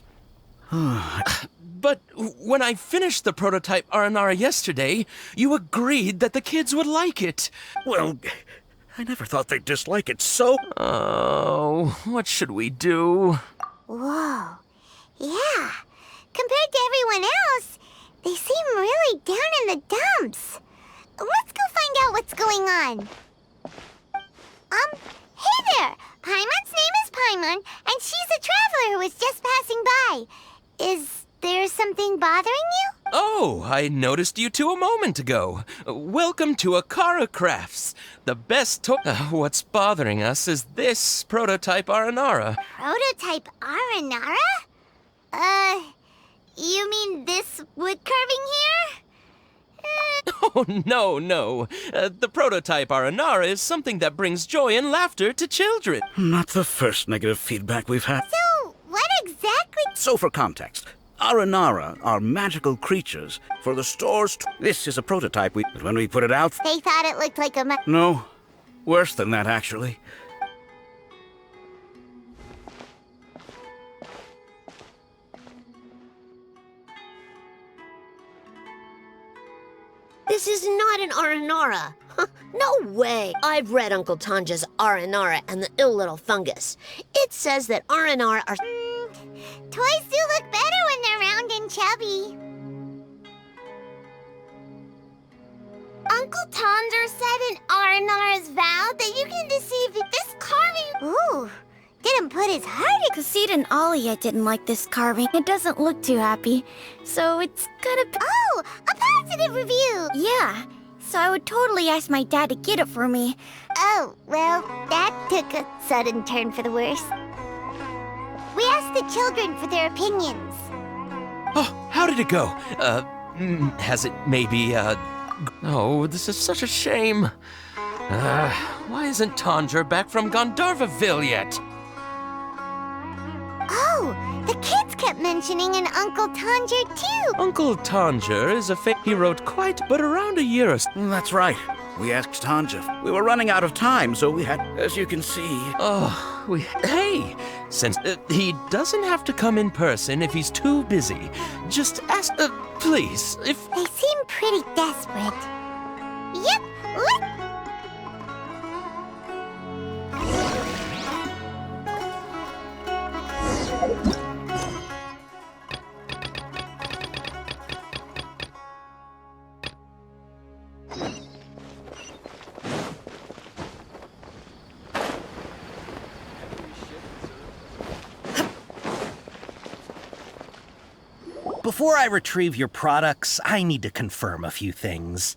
But when I finished the prototype Aranara yesterday, you agreed that the kids would like it. Well, I never thought they'd dislike it so. Oh, what should we do? Whoa. Yeah. Compared to everyone else, they seem really down in the dumps. Let's go find out what's going on. Hey there! Paimon's name is Paimon, and she's a traveler who was just passing by. Is there something bothering you? Oh, I noticed you two a moment ago. Welcome to Akara Crafts, the best what's bothering us is this prototype Aranara. Prototype Aranara? You mean this wood carving here? Oh, no. The prototype Aranara is something that brings joy and laughter to children. Not the first negative feedback we've had. So, what exactly? So for context, Aranara are magical creatures. For the stores, this is a prototype but when we put it out... They thought it looked like a No. Worse than that, actually. This is not an Aranara. No way. I've read Uncle Tanja's Aranara and the ill little fungus. It says that Aranara are... Toys do look better when they're round and chubby. Uncle Tonder said in Aranara's vow that you can deceive this carving. Ooh. Didn't put his heart in. Kassid and Alia didn't like this carving. It doesn't look too happy. So it's gonna be... Oh, a positive review. Yeah. So I would totally ask my dad to get it for me. Oh, well, that took a sudden turn for the worse. We asked the children for their opinions. Oh, how did it go? Has it maybe, Oh, this is such a shame. Why isn't Tanger back from Gandharvaville yet? Oh, the kids kept mentioning an Uncle Tanger, too. Uncle Tanger is he wrote quite, but around a year or so. That's right. We asked Tanja. We were running out of time, so we had, as you can see... Hey! Since he doesn't have to come in person if he's too busy, just ask, please, if... They seem pretty desperate. Yep, Before I retrieve your products, I need to confirm a few things.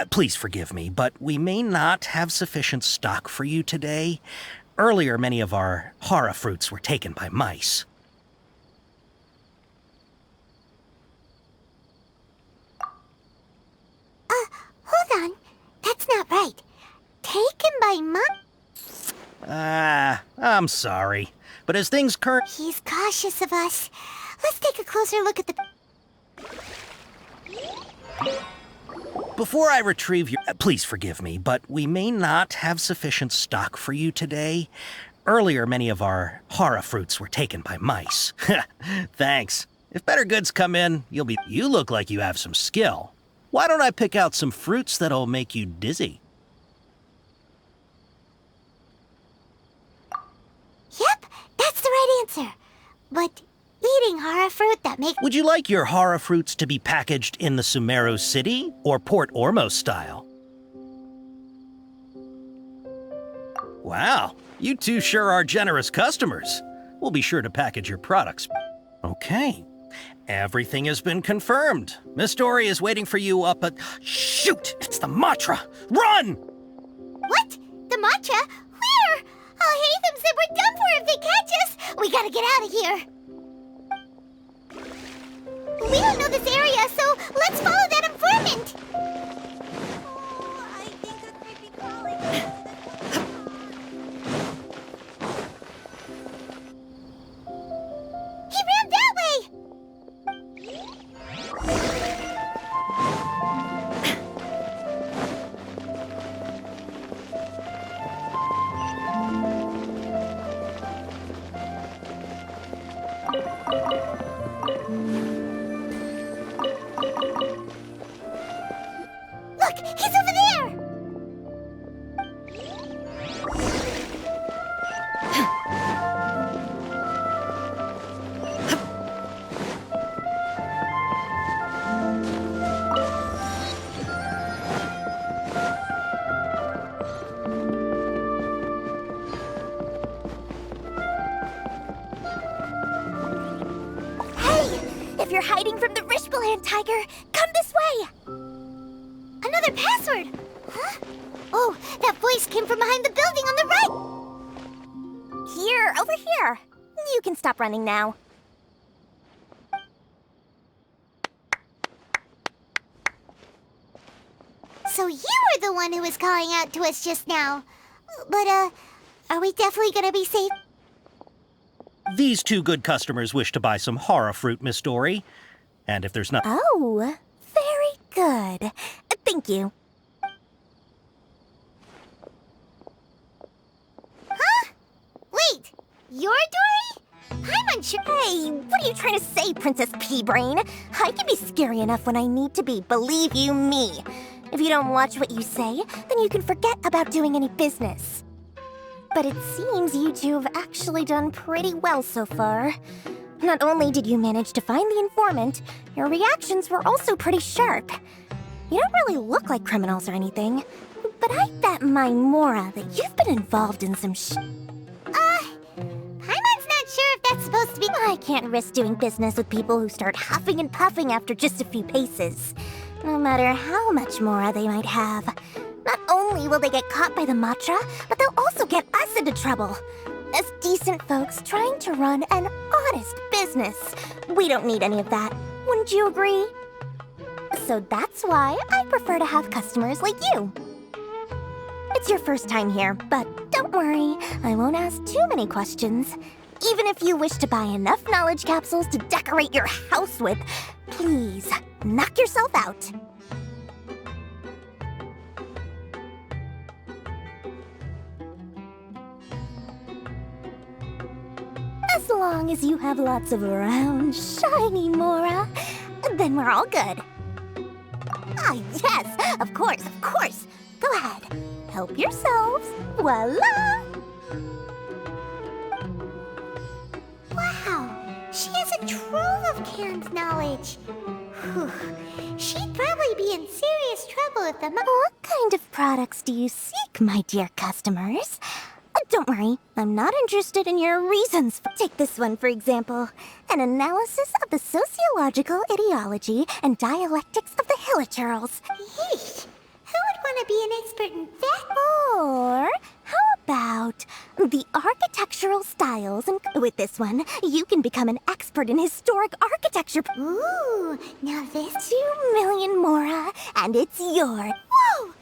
Please forgive me, but we may not have sufficient stock for you today. Earlier, many of our hara fruits were taken by mice. hold on. That's not right. Taken by mice? I'm sorry. But as things He's cautious of us. Let's take a closer look at the... Before I retrieve your... Please forgive me, but we may not have sufficient stock for you today. Earlier, many of our hara fruits were taken by mice. Thanks. If better goods come in, You look like you have some skill. Why don't I pick out some fruits that'll make you dizzy? Yep, that's the right answer. But eating hara fruit that makes... Would you like your hara fruits to be packaged in the Sumeru City or Port Ormos style? Wow, you two sure are generous customers. We'll be sure to package your products. Okay, everything has been confirmed. Miss Dory is waiting for you up at... Shoot, it's the Matra! Run! What? The Matra? Where? Hatham said we're done for if they catch us. We gotta get out of here. We don't know this area, so let's follow that informant. I think a creepy crawling... He ran that way! Land Tiger! Come this way! Another password! Huh? Oh, that voice came from behind the building on the right! Here, over here. You can stop running now. So you were the one who was calling out to us just now. But, are we definitely gonna be safe? These two good customers wish to buy some horror fruit, Miss Dory. And if there's not... Oh, very good. Thank you. Huh? Wait, you're Dory? I'm unsure. Hey, what are you trying to say, Princess Pea-Brain? I can be scary enough when I need to be, believe you me. If you don't watch what you say, then you can forget about doing any business. But it seems you two have actually done pretty well so far. Not only did you manage to find the informant, your reactions were also pretty sharp. You don't really look like criminals or anything, but I bet my Mora that you've been involved in some Paimon's not sure if that's supposed to be— I can't risk doing business with people who start huffing and puffing after just a few paces. No matter how much Mora they might have. Not only will they get caught by the Matra, but they'll also get us into trouble. As decent folks trying to run an honest business. We don't need any of that. Wouldn't you agree? So that's why I prefer to have customers like you. It's your first time here, but don't worry, I won't ask too many questions. Even if you wish to buy enough knowledge capsules to decorate your house with, please, knock yourself out. As long as you have lots of round, shiny Mora, then we're all good. Ah, yes, of course, of course. Go ahead, help yourselves. Voila! Wow, she has a trove of canned knowledge. Whew. She'd probably be in serious trouble if the— What kind of products do you seek, my dear customers? Don't worry, I'm not interested in your reasons. Take this one, for example. An analysis of the sociological ideology and dialectics of the Hilichurls. Yeesh, who would want to be an expert in that? Or how about the architectural styles? And with this one, you can become an expert in historic architecture. Ooh, now this— 2 million Mora, and it's yours. Whoa!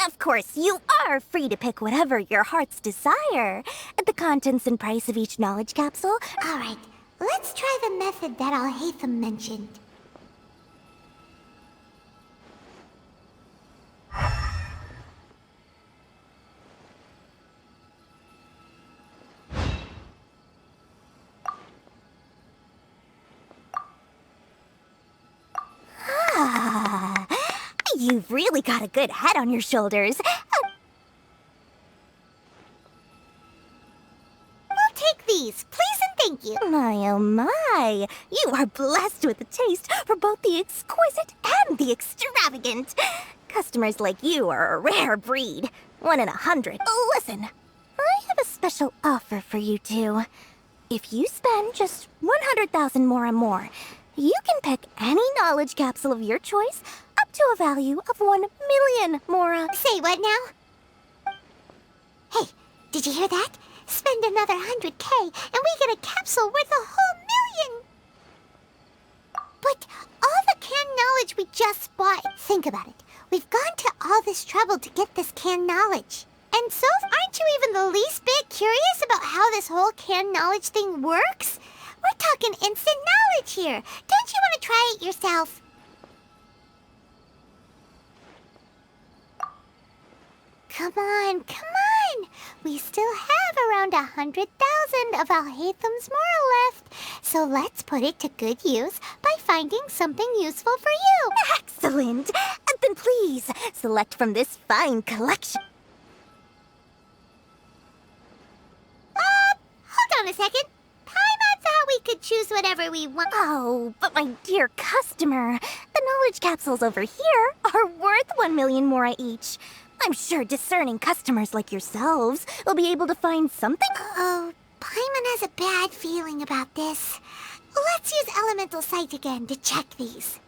Of course, you are free to pick whatever your heart's desire. The contents and price of each knowledge capsule. All right, let's try the method that Al-Haytham mentioned. Ah, you've really got a good head on your shoulders. We'll take these, please and thank you. My, oh my. You are blessed with a taste for both the exquisite and the extravagant. Customers like you are a rare breed. 1 in 100. Listen, I have a special offer for you two. If you spend just 100,000 more and more, you can pick any knowledge capsule of your choice up to a value of 1 million Mora. Say what now? Hey, did you hear that? Spend another 100K and we get a capsule worth a whole million! But all the canned knowledge we just bought, think about it. We've gone to all this trouble to get this canned knowledge. And so, aren't you even the least bit curious about how this whole canned knowledge thing works? We're talking instant knowledge here. Don't you want to try it yourself? Come on, come on. We still have around 100,000 of Al-Haytham's Mora left. So let's put it to good use by finding something useful for you. Excellent. Then please, select from this fine collection. Hold on a second. Paimon thought we could choose whatever we want. Oh, but my dear customer, the knowledge capsules over here are worth 1 million Mora each. I'm sure discerning customers like yourselves will be able to find something. Oh, Paimon has a bad feeling about this. Let's use Elemental Sight again to check these.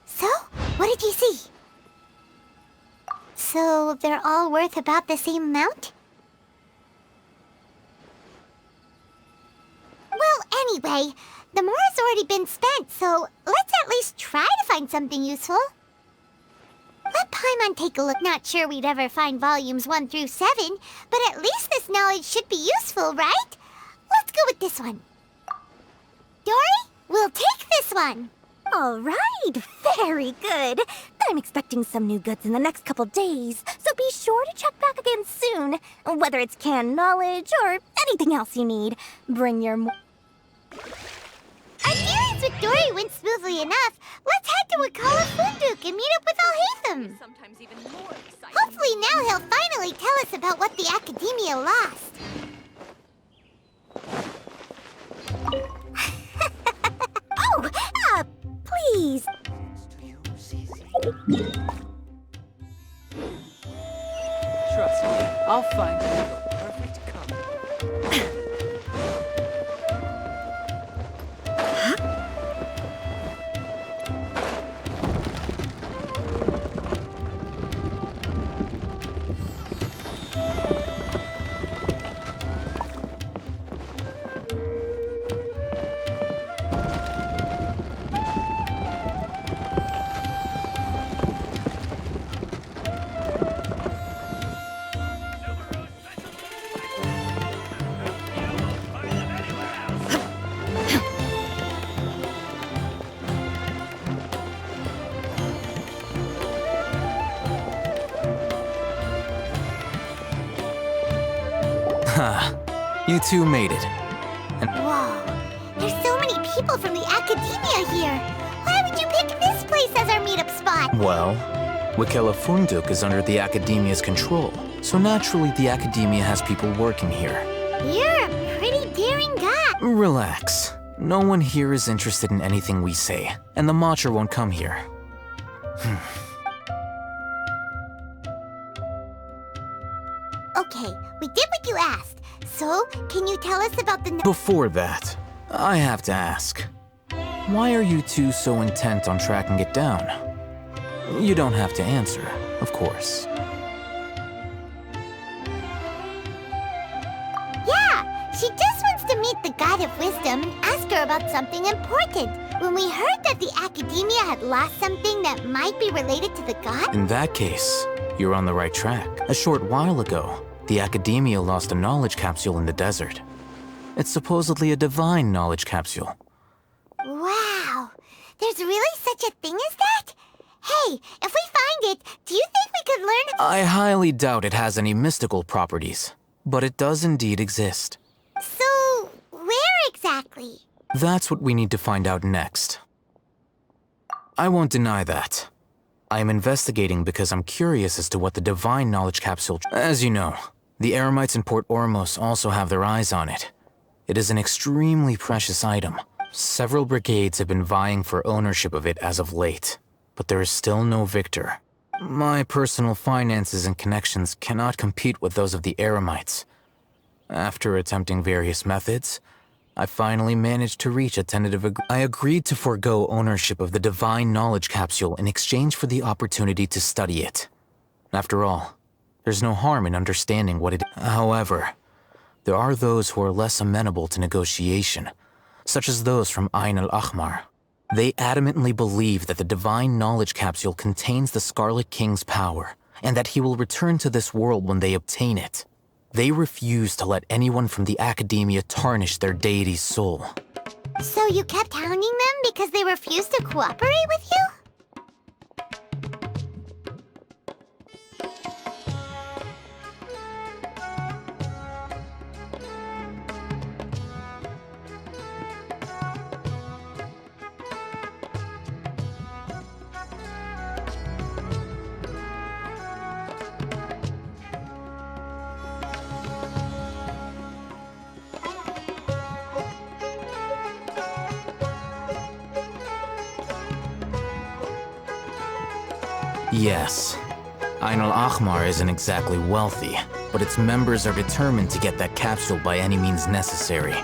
So, what did you see? So, they're all worth about the same amount? Well, anyway, the more has already been spent, so let's at least try to find something useful. Let Paimon take a look. Not sure we'd ever find volumes 1 through 7, but at least this knowledge should be useful, right? Let's go with this one. Dory, we'll take this one. All right, very good. I'm expecting some new goods in the next couple days, so be sure to check back again soon. Whether it's canned knowledge or anything else you need, bring your... Our dealings with Dory went smoothly enough. Let's head to Wakala Funduk and meet up with Alhaitham. Hopefully now he'll finally tell us about what the Academia lost. Oh, please. Trust me, I'll find you the perfect color. You two made it. Whoa, there's so many people from the Academia here. Why would you pick this place as our meetup spot? Well, Wakela Funduk is under the Academia's control, so naturally the Academia has people working here. You're a pretty daring guy. Relax. No one here is interested in anything we say, and the Matcher won't come here. Okay, we did what you asked. So, can you tell us about the... Before that, I have to ask. Why are you two so intent on tracking it down? You don't have to answer, of course. Yeah, she just wants to meet the God of Wisdom and ask her about something important. When we heard that the Academia had lost something that might be related to the God... In that case, you're on the right track. A short while ago, the Academia lost a knowledge capsule in the desert. It's supposedly a divine knowledge capsule. Wow, there's really such a thing as that? Hey, if we find it, do you think we could learn... I highly doubt it has any mystical properties, but it does indeed exist. So, where exactly? That's what we need to find out next. I won't deny that. I am investigating because I'm curious as to what the divine knowledge capsule... As you know, the Eremites in Port Ormos also have their eyes on it. It is an extremely precious item. Several brigades have been vying for ownership of it as of late, but there is still no victor. My personal finances and connections cannot compete with those of the Eremites. After attempting various methods, I finally managed to reach a tentative agreement. I agreed to forego ownership of the divine knowledge capsule in exchange for the opportunity to study it. After all, there's no harm in understanding what it is. However, there are those who are less amenable to negotiation, such as those from Ain al-Ahmar. They adamantly believe that the divine knowledge capsule contains the Scarlet King's power, and that he will return to this world when they obtain it. They refuse to let anyone from the Academia tarnish their deity's soul. So you kept hounding them because they refused to cooperate with you? Yes, Ain al-Ahmar isn't exactly wealthy, but its members are determined to get that capsule by any means necessary.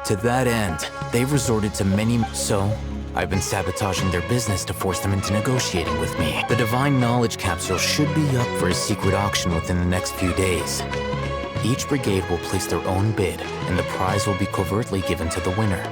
To that end, they've resorted to so I've been sabotaging their business to force them into negotiating with me. The Divine Knowledge Capsule should be up for a secret auction within the next few days. Each brigade will place their own bid, and the prize will be covertly given to the winner.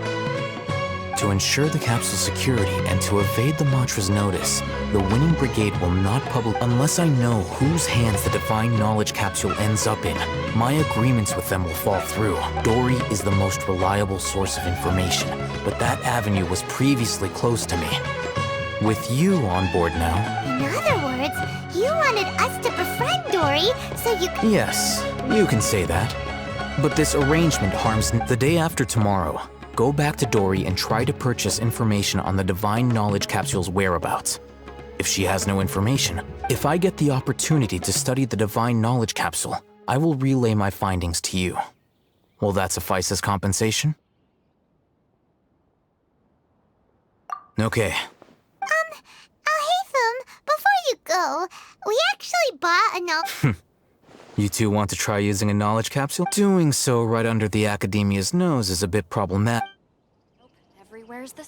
To ensure the capsule's security and to evade the mantra's notice, the winning brigade will not unless I know whose hands the Divine Knowledge Capsule ends up in. My agreements with them will fall through. Dory is the most reliable source of information, but that avenue was previously closed to me. With you on board now... In other words, you wanted us to befriend Dory, so you could... Yes, you can say that. But this arrangement harms... The day after tomorrow, go back to Dory and try to purchase information on the Divine Knowledge Capsule's whereabouts. If she has no information, if I get the opportunity to study the Divine Knowledge Capsule, I will relay my findings to you. Will that suffice as compensation? Okay. Alhaitham, before you go, we actually bought a novel. You two want to try using a knowledge capsule? Doing so right under the Academia's nose is a bit problematic. Everywhere's the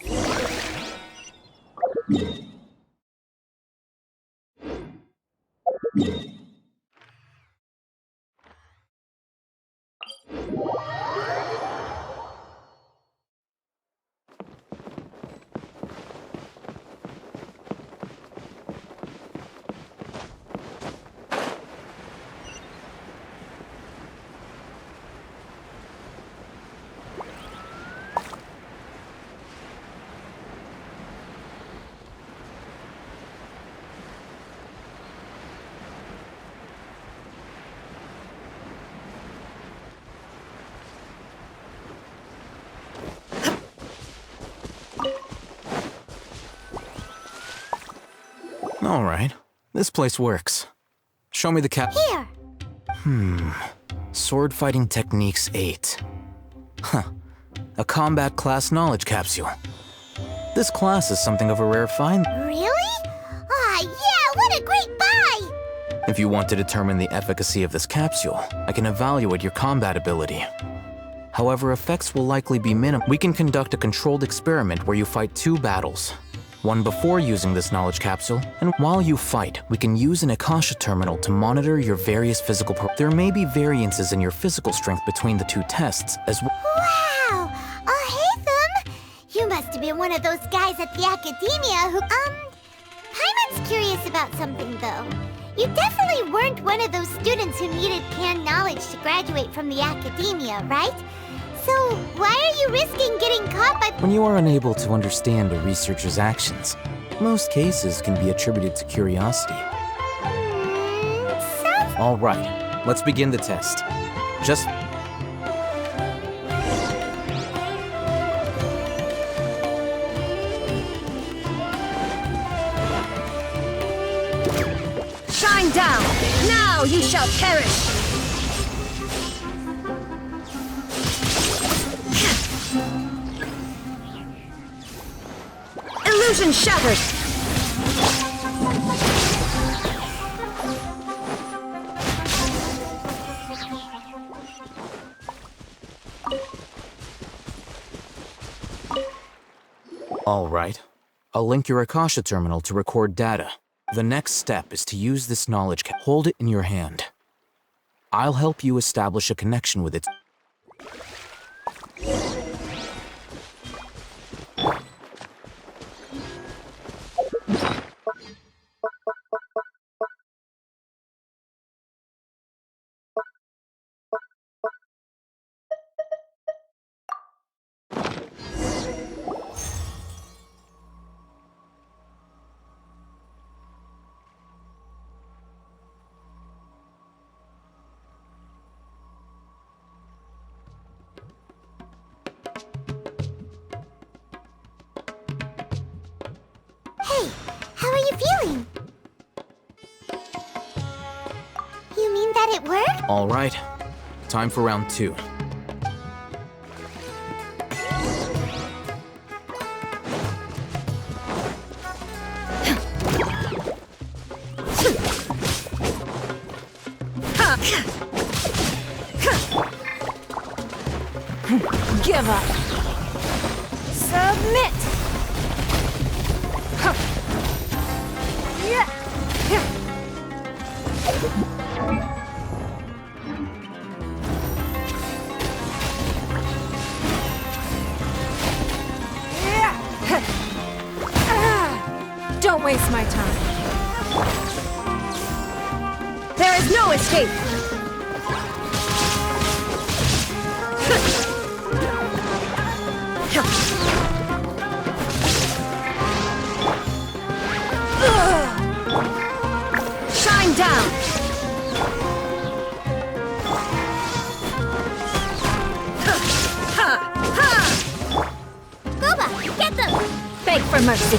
All right. This place works. Show me the Here! Sword Fighting Techniques 8. Huh. A combat class knowledge capsule. This class is something of a rare find. Really? Yeah, what a great buy! If you want to determine the efficacy of this capsule, I can evaluate your combat ability. However, effects will likely be minimal. We can conduct a controlled experiment where you fight 2 battles. One before using this knowledge capsule, and while you fight, we can use an Akasha terminal to monitor your various physical There may be variances in your physical strength between the 2 tests, as well. Wow! Alhaitham! You must have been one of those guys at the Academia who, Paimon's curious about something, though. You definitely weren't one of those students who needed pan knowledge to graduate from the Academia, right? So, why are you risking getting caught by... When you are unable to understand a researcher's actions, most cases can be attributed to curiosity. Sounds... All right, let's begin the test. Just... Shine down! Now you shall perish! Illusion shattered! All right. I'll link your Akasha terminal to record data. The next step is to use this knowledge Hold it in your hand. I'll help you establish a connection with it. Hey, how are you feeling? You mean that it worked? All right. Time for round 2. Give up. Submit. Yeah. Don't waste my time. There is no escape. Shine down. Boba, get them! Beg for mercy.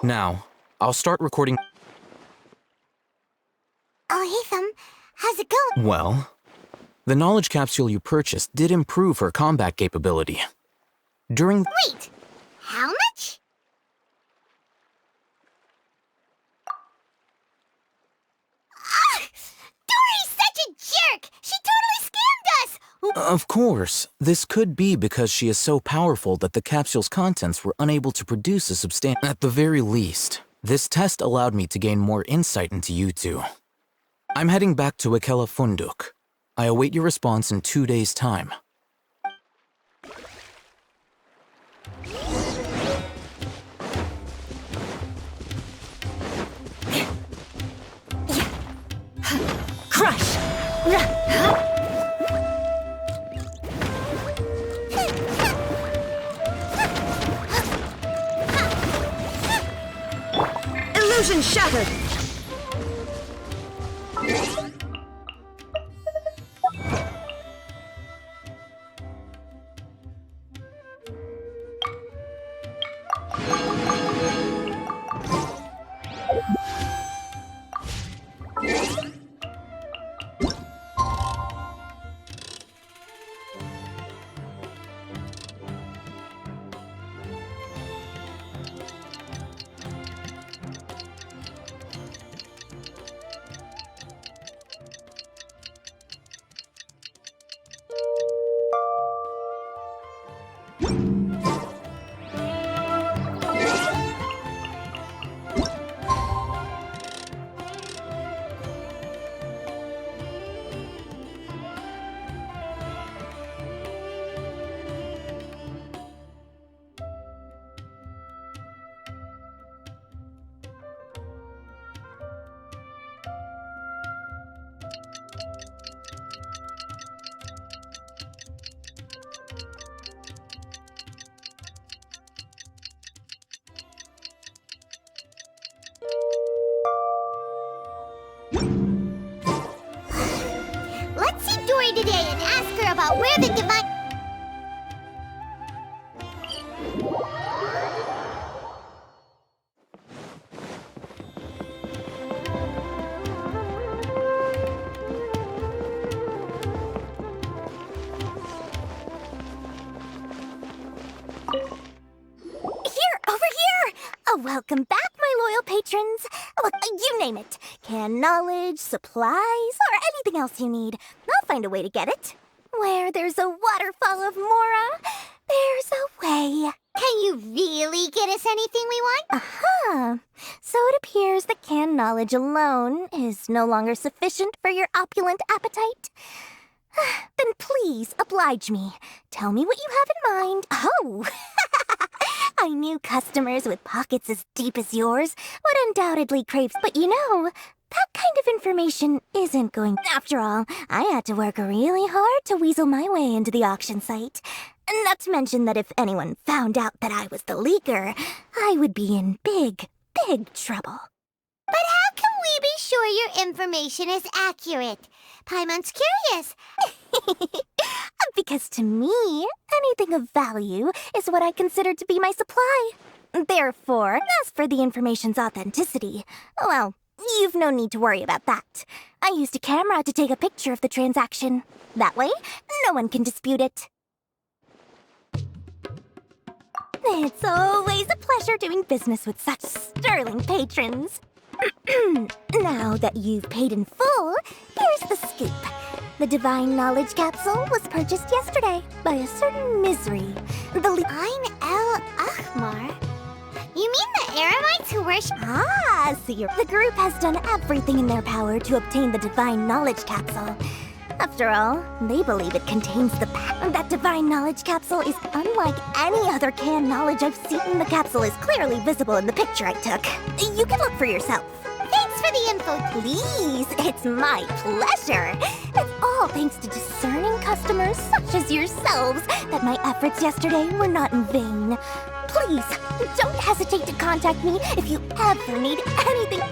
Now, I'll start recording. Oh, Ethan, how's it going? Well, the knowledge capsule you purchased did improve her combat capability. During... Wait, how much? Dory's such a jerk! She totally scammed us! Of course, this could be because she is so powerful that the capsule's contents were unable to produce a substantial... At the very least, this test allowed me to gain more insight into you two. I'm heading back to Akela Funduk. I await your response in 2 days' time. Crush! Illusion shattered! Let's see Dory today and ask her about where the divine... Welcome back, my loyal patrons. Look, you name it. Can knowledge, supplies, or anything else you need. I'll find a way to get it. Where there's a waterfall of Mora, there's a way. Can you really get us anything we want? Uh-huh. So it appears that canned knowledge alone is no longer sufficient for your opulent appetite. Then please oblige me. Tell me what you have in mind. Oh! I knew customers with pockets as deep as yours would undoubtedly crave, but you know, that kind of information isn't going... After all, I had to work really hard to weasel my way into the auction site. Not to mention that if anyone found out that I was the leaker, I would be in big, big trouble. But how can we be sure your information is accurate? Paimon's curious. Because to me, anything of value is what I consider to be my supply. Therefore, as for the information's authenticity, well, You've no need to worry about that. I used a camera to take a picture of the transaction. That way, no one can dispute it. It's always a pleasure doing business with such sterling patrons. Now that you've paid in full, here's the scoop. The Divine Knowledge Capsule was purchased yesterday by a certain Misery. The Ain El Ahmar? You mean the Eremites who worship? The group has done everything in their power to obtain the Divine Knowledge Capsule. After all, they believe it contains the That Divine Knowledge Capsule is unlike any other canned knowledge I've seen. The capsule is clearly visible in the picture I took. You can look for yourself. Thanks for the info. Please, it's my pleasure. It's all thanks to discerning customers such as yourselves that my efforts yesterday were not in vain. Please, don't hesitate to contact me if you ever need anything.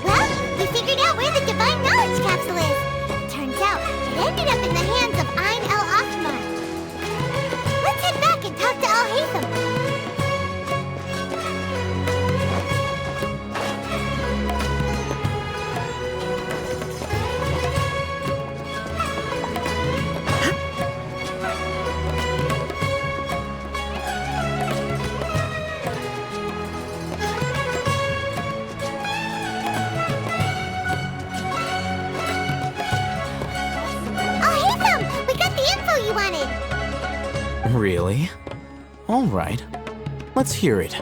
Well, we figured out where the Divine Knowledge Capsule is. Turns out, it ended up in the hands of Ain El Ahmar. Let's head back and talk to Al Haytham. Really? All right. Let's hear it.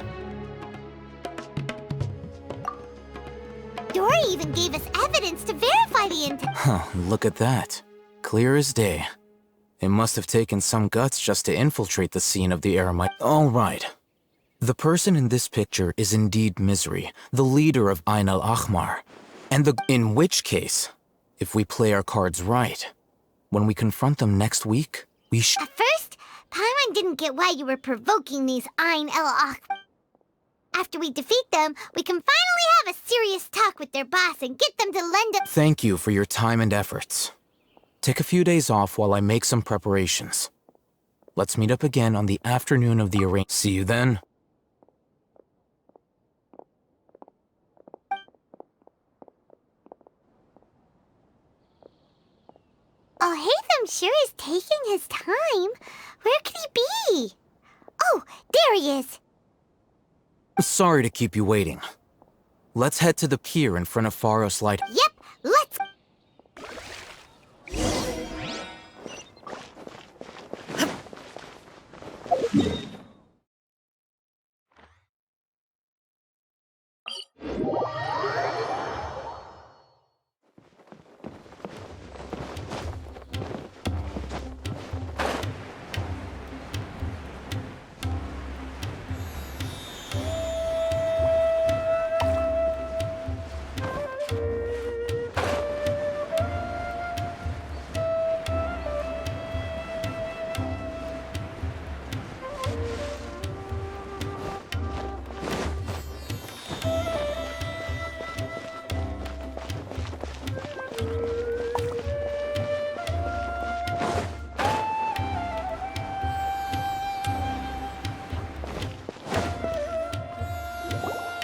Dory even gave us evidence to verify the intent. Huh, look at that. Clear as day. It must have taken some guts just to infiltrate the scene of the Eremite. All right. The person in this picture is indeed Misery, the leader of Ain El Ahmar. In which case, if we play our cards right, when we confront them next week, we At first, Paimon didn't get why you were provoking these Ain El Ahmar. After we defeat them, we can finally have a serious talk with their boss and get them to lend us. Thank you for your time and efforts. Take a few days off while I make some preparations. Let's meet up again on the afternoon of the arrangement. See you then. Al Haytham sure is taking his time. Where could he be? Oh, there he is. Sorry to keep you waiting. Let's head to the pier in front of Pharos Light. Yep, let's...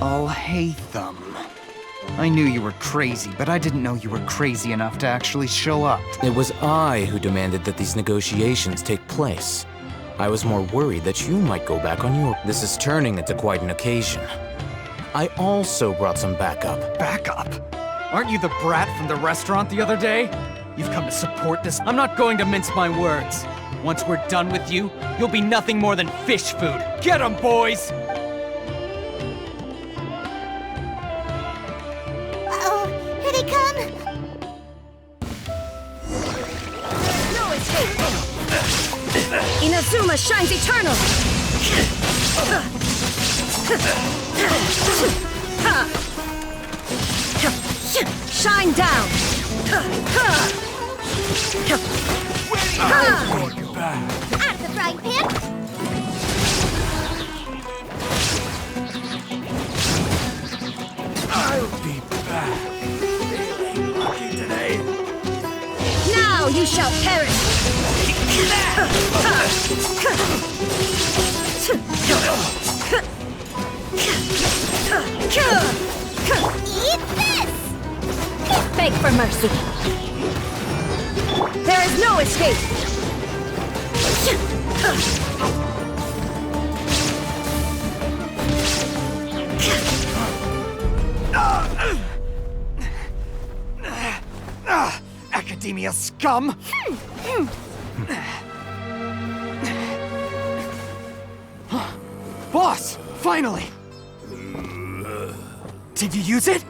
Al Haytham. I knew you were crazy, but I didn't know you were crazy enough to actually show up. It was I who demanded that these negotiations take place. I was more worried that you might go back on your... This is turning into quite an occasion. I also brought some backup. Backup? Aren't you the brat from the restaurant the other day? You've come to support this? I'm not going to mince my words. Once we're done with you, you'll be nothing more than fish food. Get 'em, boys! Uh-oh, here they come! Inazuma shines eternal! Shine down! Out of the frying pan! I'll be back. Feeling lucky today. Now you shall perish! Eat this! Beg for mercy. There is no escape. Academia scum! Boss! Finally! Did you use it?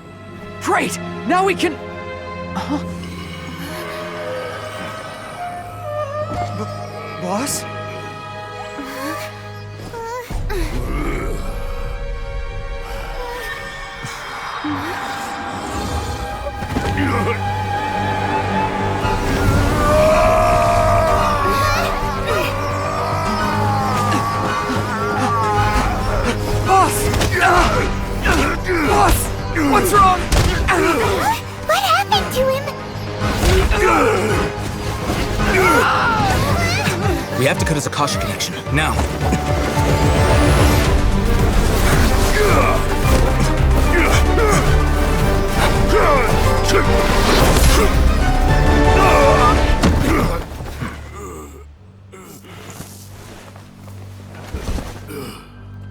Great! Now we can... Boss? Boss! What's wrong? What happened to him? We have to cut his Akasha connection, now.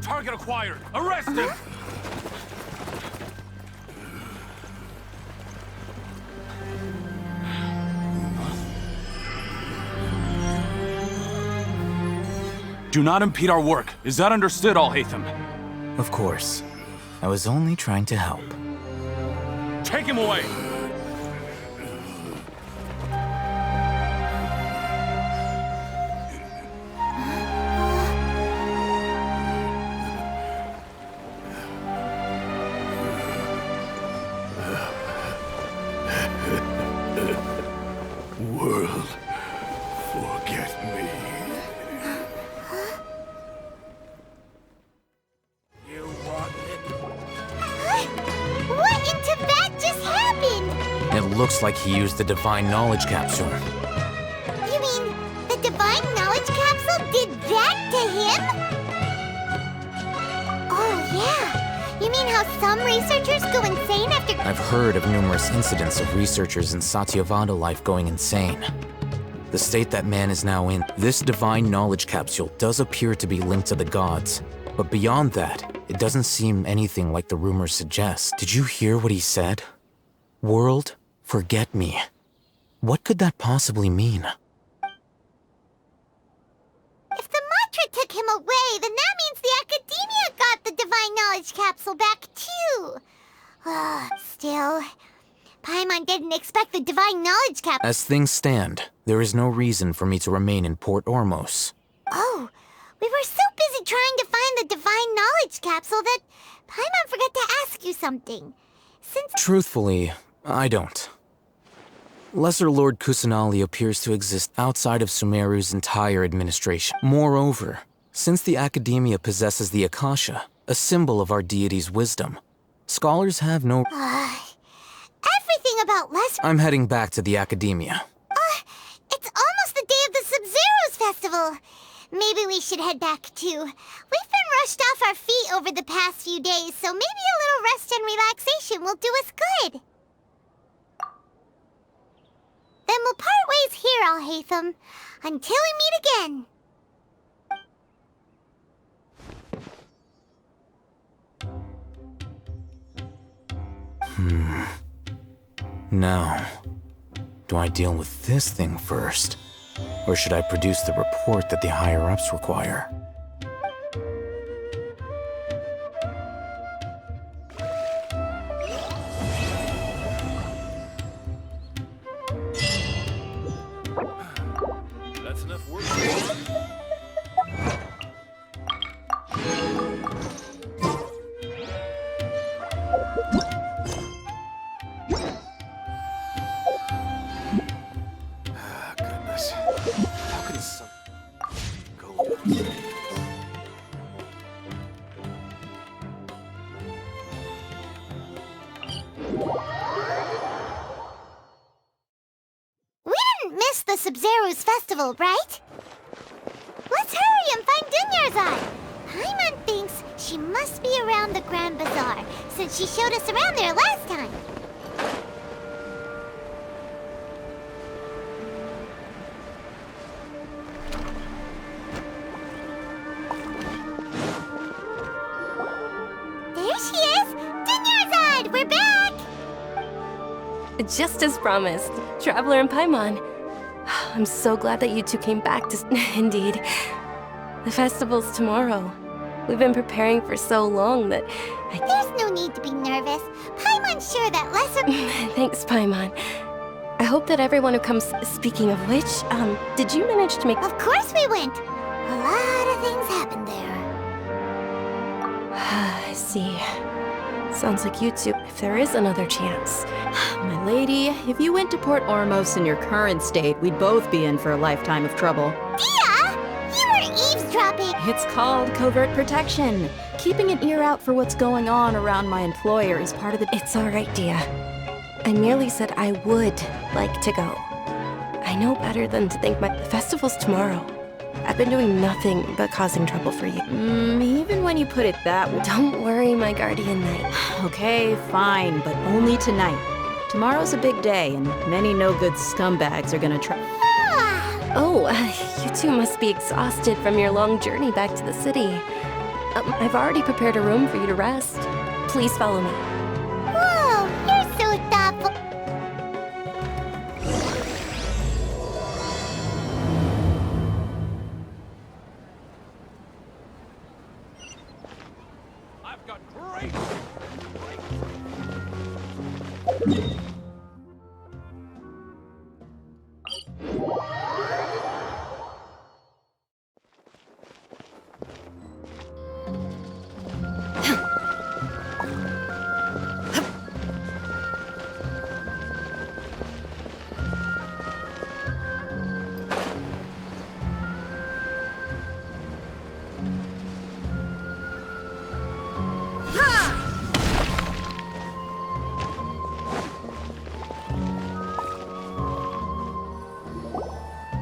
Target acquired! Arrest him! Do not impede our work. Is that understood, Al-Haytham? Of course. I was only trying to help. Take him away! World, forget me. What in Tibet just happened? It looks like he used the Divine Knowledge Capsule. You mean the Divine Knowledge Capsule did that to him? Oh, yeah. You mean how some researchers go insane after... I've heard of numerous incidents of researchers in Satyavada life going insane. The state that man is now in, this Divine Knowledge Capsule does appear to be linked to the gods. But beyond that, it doesn't seem anything like the rumors suggest. Did you hear what he said? World, forget me. What could that possibly mean? If the mantra took him away, then that means the Academia got the Divine Knowledge Capsule back, too. Still, Paimon didn't expect the Divine Knowledge Capsule. As things stand, there is no reason for me to remain in Port Ormos. Oh, we were so busy trying to find the Divine Knowledge Capsule that Paimon forgot to ask you something. Since... Truthfully, I don't. Lesser Lord Kusanali appears to exist outside of Sumeru's entire administration. Moreover, since the Academia possesses the Akasha, a symbol of our deity's wisdom, scholars have no... everything about Lesser... I'm heading back to the Academia. It's almost the day of the Sub-Zero's festival. Maybe we should head back, too. We've been rushed off our feet over the past few days, so maybe a little rest and relaxation will do us good. Then we'll part ways here, Al-Haytham, until we meet again. Now, do I deal with this thing first? Or should I produce the report that the higher-ups require? That's enough work. Goodness. How can some... go... We didn't miss the Sub-Zero's festival, right? Let's hurry and find Dunyarzad. Paimon thinks she must be around the Grand Bazaar, since she showed us around there last time. There she is! Dinyarzad! We're back! Just as promised, Traveler and Paimon. I'm so glad that you two came back to... Indeed. The festival's tomorrow. We've been preparing for so long that There's no need to be nervous. Paimon's sure that lesser... Thanks, Paimon. I hope that everyone who comes... Speaking of which, did you manage to make... Of course we went! A lot of things happened there. I see. Sounds like you two, if there is another chance. My lady, if you went to Port Ormos in your current state, we'd both be in for a lifetime of trouble. Dia! You were eavesdropping! It's called covert protection. Keeping an ear out for what's going on around my employer is part of the... It's all right, Dia. I merely said I would like to go. I know better than to think the festival's tomorrow. I've been doing nothing but causing trouble for you. Even when you put it that way... Don't worry, my guardian knight. Okay, fine, but only tonight. Tomorrow's a big day, and many no-good scumbags are gonna try... Oh, you two must be exhausted from your long journey back to the city. I've already prepared a room for you to rest. Please follow me. Whoa, you're so thoughtful. I've got great...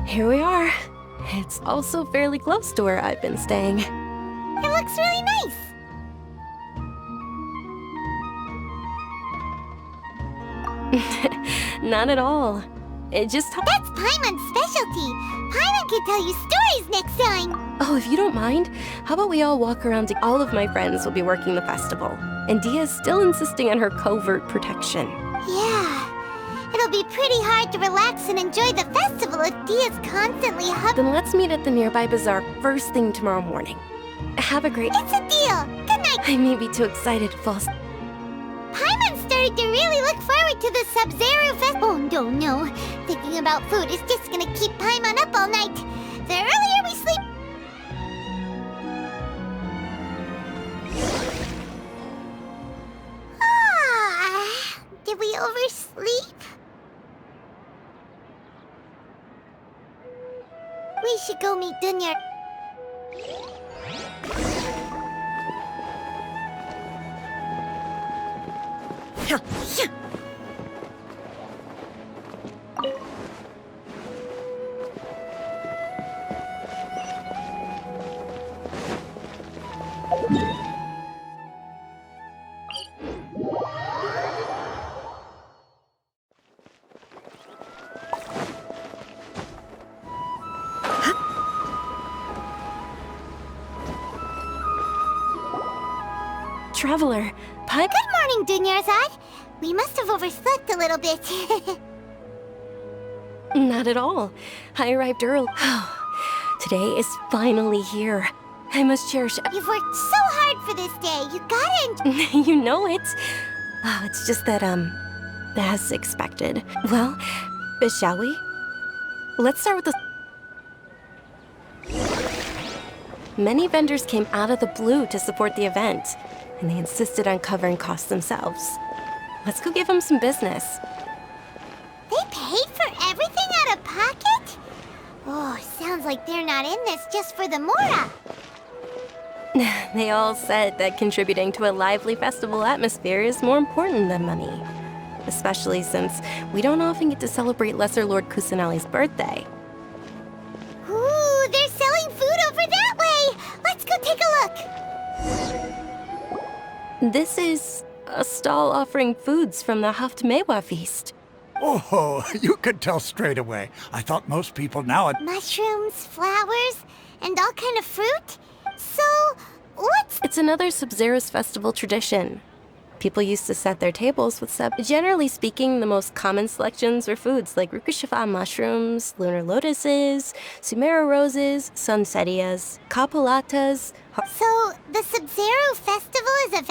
Here we are. It's also fairly close to where I've been staying. It looks really nice. Not at all. It just... That's Paimon's specialty. Paimon can tell you stories next time. Oh, if you don't mind, how about we all walk around to... All of my friends will be working the festival. And Dia's still insisting on her covert protection. Yeah. It'll be pretty hard to relax and enjoy the festival if Dia's constantly Then let's meet at the nearby bazaar first thing tomorrow morning. Have a great... It's a deal. Good night. I may be too excited to fall asleep. Paimon's starting to really look forward to the Sub-Zero festival. Oh, no. Thinking about food is just gonna keep Paimon up all night. The earlier we sleep... Did we oversleep? We should go meet Dunya. Traveler, Good morning, Dunyarzad. We must have overslept a little bit. Not at all. I arrived early. Today is finally here. I must cherish... You've worked so hard for this day. You gotta... You know it. Oh, it's just that, as expected. Well, shall we? Let's start with the... Many vendors came out of the blue to support the event, and they insisted on covering costs themselves. Let's go give them some business. They paid for everything out of pocket? Oh, sounds like they're not in this just for the Mora. They all said that contributing to a lively festival atmosphere is more important than money. Especially since we don't often get to celebrate Lesser Lord Kusanali's birthday. Ooh, they're selling food over that way! Let's go take a look! This is a stall offering foods from the Haft Mewa feast. Oh, you could tell straight away. I thought most people now... Mushrooms, flowers, and all kind of fruit? So, what's... It's another Sub-Zero's festival tradition. People used to set their tables with Generally speaking, the most common selections were foods like Rukushifa mushrooms, lunar lotuses, Sumeru roses, sunsetias, capulatas... So, the Sub-Zero festival is a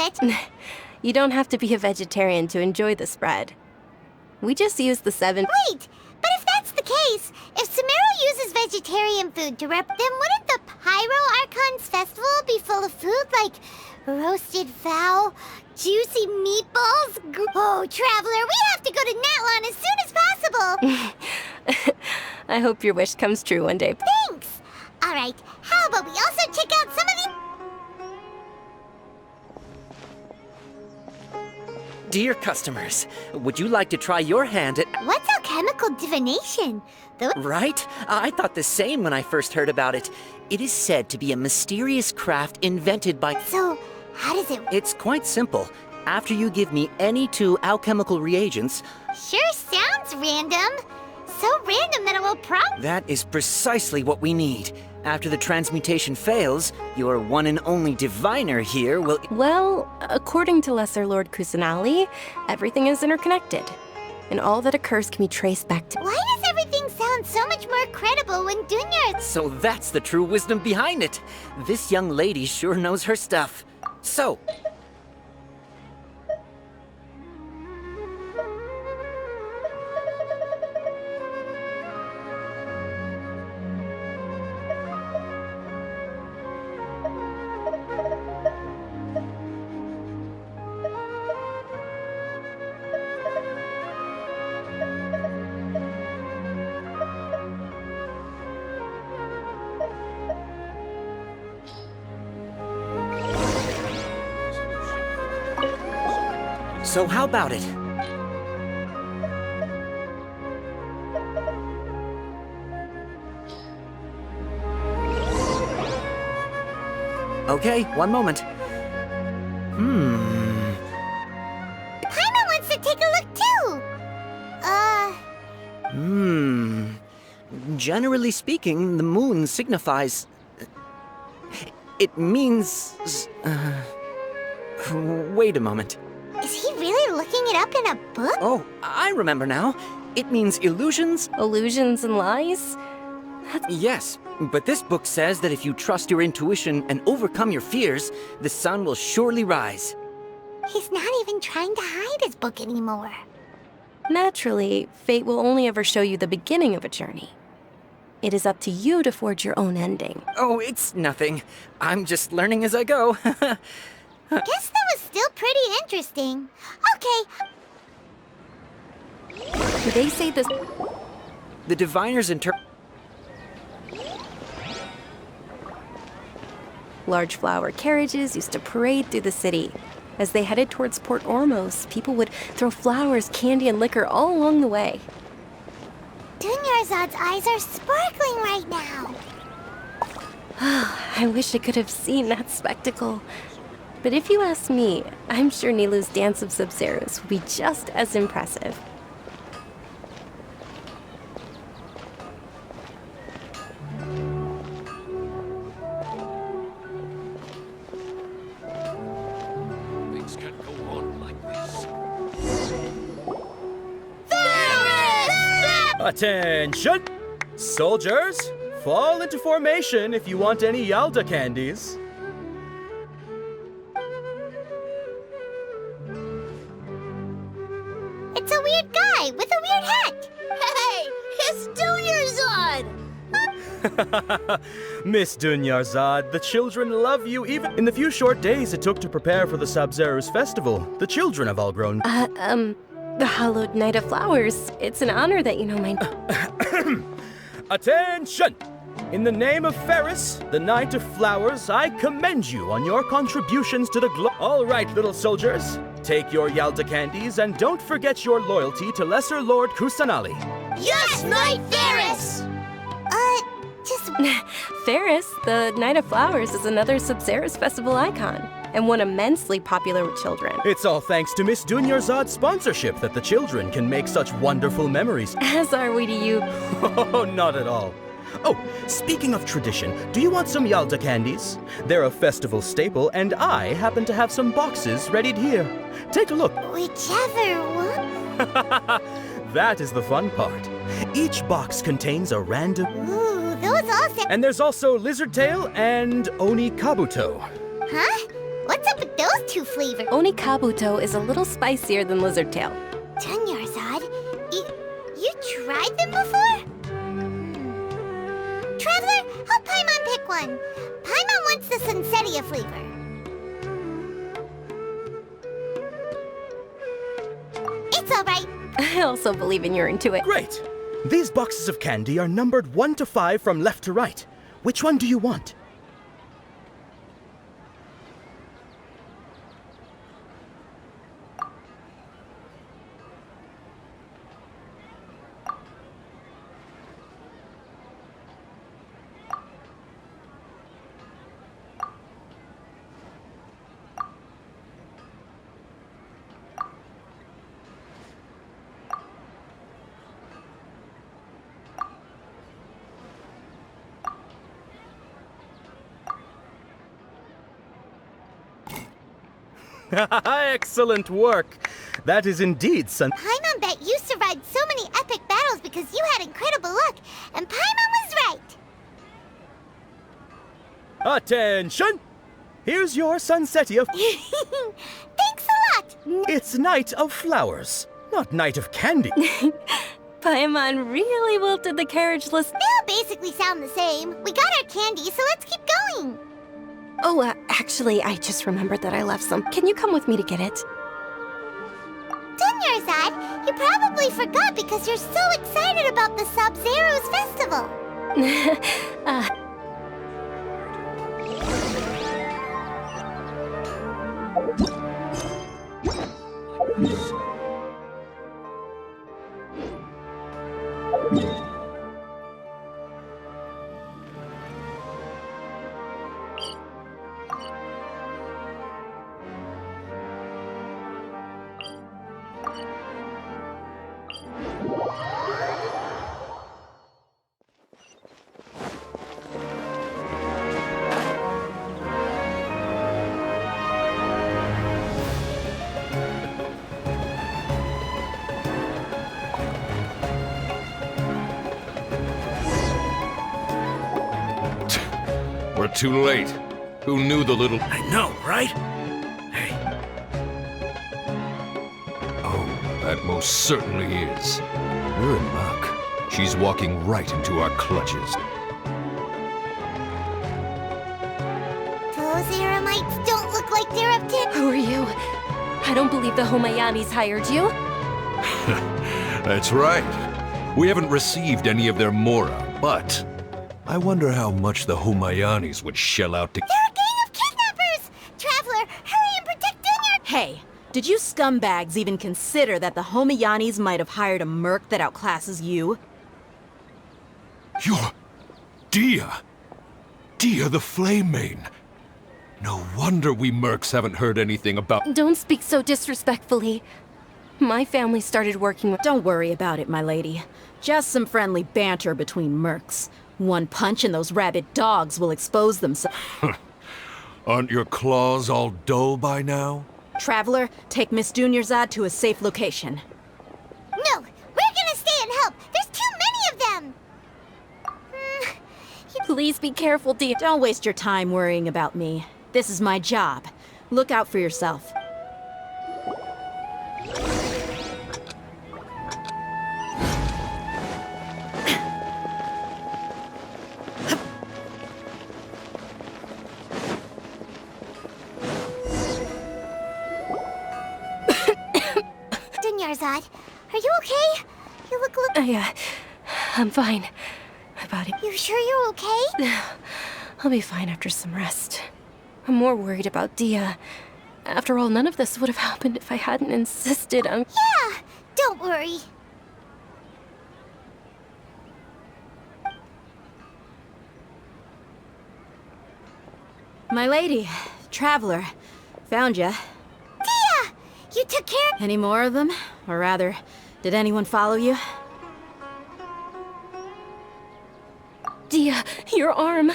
You don't have to be a vegetarian to enjoy the spread. We just use the 7... Wait! But if that's the case, if Sumeru uses vegetarian food to rep, then wouldn't the Pyro Archon's festival be full of food like roasted fowl, juicy meatballs? Oh, Traveler, we have to go to Natlan as soon as possible! I hope your wish comes true one day. Thanks! Alright, how about we also check out some of the... Dear customers, would you like to try your hand at... What's alchemical divination? Right? I thought the same when I first heard about it. It is said to be a mysterious craft invented by... So, how does it... It's quite simple. After you give me any 2 alchemical reagents... Sure sounds random. So random that it will That is precisely what we need. After the transmutation fails, your one and only diviner here will... Well, according to Lesser Lord Kusanali, everything is interconnected. And all that occurs can be traced back to... Why does everything sound so much more credible when Dunya... So that's the true wisdom behind it. This young lady sure knows her stuff. So... So how about it? Okay, one moment. Paimon wants to take a look too! Generally speaking, the moon signifies... It means... Wait a moment. Is he really looking it up in a book? Oh, I remember now. It means illusions. Illusions and lies? Yes, but this book says that if you trust your intuition and overcome your fears, the sun will surely rise. He's not even trying to hide his book anymore. Naturally, fate will only ever show you the beginning of a journey. It is up to you to forge your own ending. Oh, it's nothing. I'm just learning as I go. Guess that was still pretty interesting. Okay. Do they say this? The diviners Large flower carriages used to parade through the city. As they headed towards Port Ormos, people would throw flowers, candy, and liquor all along the way. Dunyarzad's eyes are sparkling right now. I wish I could have seen that spectacle. But if you ask me, I'm sure Nilu's Dance of Sub-Zeros would be just as impressive. Things can't go on like this. Attention! Soldiers, fall into formation if you want any Yalda candies. It's a weird guy with a weird hat. Hey, it's Dunyarzad! Miss Dunyarzad, the children love you even in the few short days it took to prepare for the Sub-Zero's festival. The children have all grown. The hallowed Night of Flowers. It's an honor that you know my... Attention! In the name of Ferris, the Knight of Flowers, I commend you on your contributions to the All right, little soldiers. Take your Yalda candies and don't forget your loyalty to Lesser Lord Kusanali. Yes, Knight Ferris! Just... Ferris, the Night of Flowers, is another Sub-Zero's festival icon. and one immensely popular with children. It's all thanks to Miss Dunyarzad's sponsorship that the children can make such wonderful memories. As are we to you. Oh, not at all. Oh, speaking of tradition, do you want some Yalta candies? They're a festival staple, and I happen to have some boxes readied here. Take a look. Whichever one. That is the fun part. Each box contains a random... Ooh, those all sound... And there's also Lizard Tail and Oni Kabuto. Huh? What's up with those two flavors? Oni Kabuto is a little spicier than Lizard Tail. Dunyarzad, you tried them before? Traveler, help Paimon pick one. Paimon wants the Sunsetia flavor. It's all right. I also believe in your intuition. Great! These boxes of candy are numbered 1 to 5 from left to right. Which one do you want? Excellent work. That is indeed Paimon bet you survived so many epic battles because you had incredible luck, and Paimon was right. Attention! Here's your Sunsetia. Thanks a lot. It's Night of Flowers, not Night of Candy. Paimon really wilted the carriage list. They all basically sound the same. We got our candy, so let's keep going. Oh, actually, I just remembered that I left some. Can you come with me to get it? Dunyarzad, you probably forgot because you're so excited about the Sub-Zero's festival. We're too late. Who knew the little... I know, right? Hey. Oh, that most certainly is. We're in luck. She's walking right into our clutches. Those Eremites don't look like they're up to... Who are you? I don't believe the Homayanis hired you. That's right. We haven't received any of their mora, but... I wonder how much the Homayanis would shell out to... They're a gang of kidnappers! Traveler, hurry and protect Dunya! Hey, did you scumbags even consider that the Homayanis might have hired a merc that outclasses you? You're... Dia! Dia the Flame Main! No wonder we mercs haven't heard anything about... Don't speak so disrespectfully. My family started working with... Don't worry about it, my lady. Just some friendly banter between mercs. One punch and those rabid dogs will expose themselves. Aren't your claws all dull by now? Traveler, take Miss Dunyarzad to a safe location. No! We're gonna stay and help! There's too many of them! Please be careful, dear. Don't waste your time worrying about me. This is my job. Look out for yourself. Dunyarzad, are you okay? You look I'm fine. My body... You sure you're okay? I'll be fine after some rest. I'm more worried about Dia. After all, none of this would have happened if I hadn't insisted on... Yeah, don't worry. My lady, Traveler, Found ya. Dia! You took care. Any more of them? Or rather, did anyone follow you? Dia, your arm.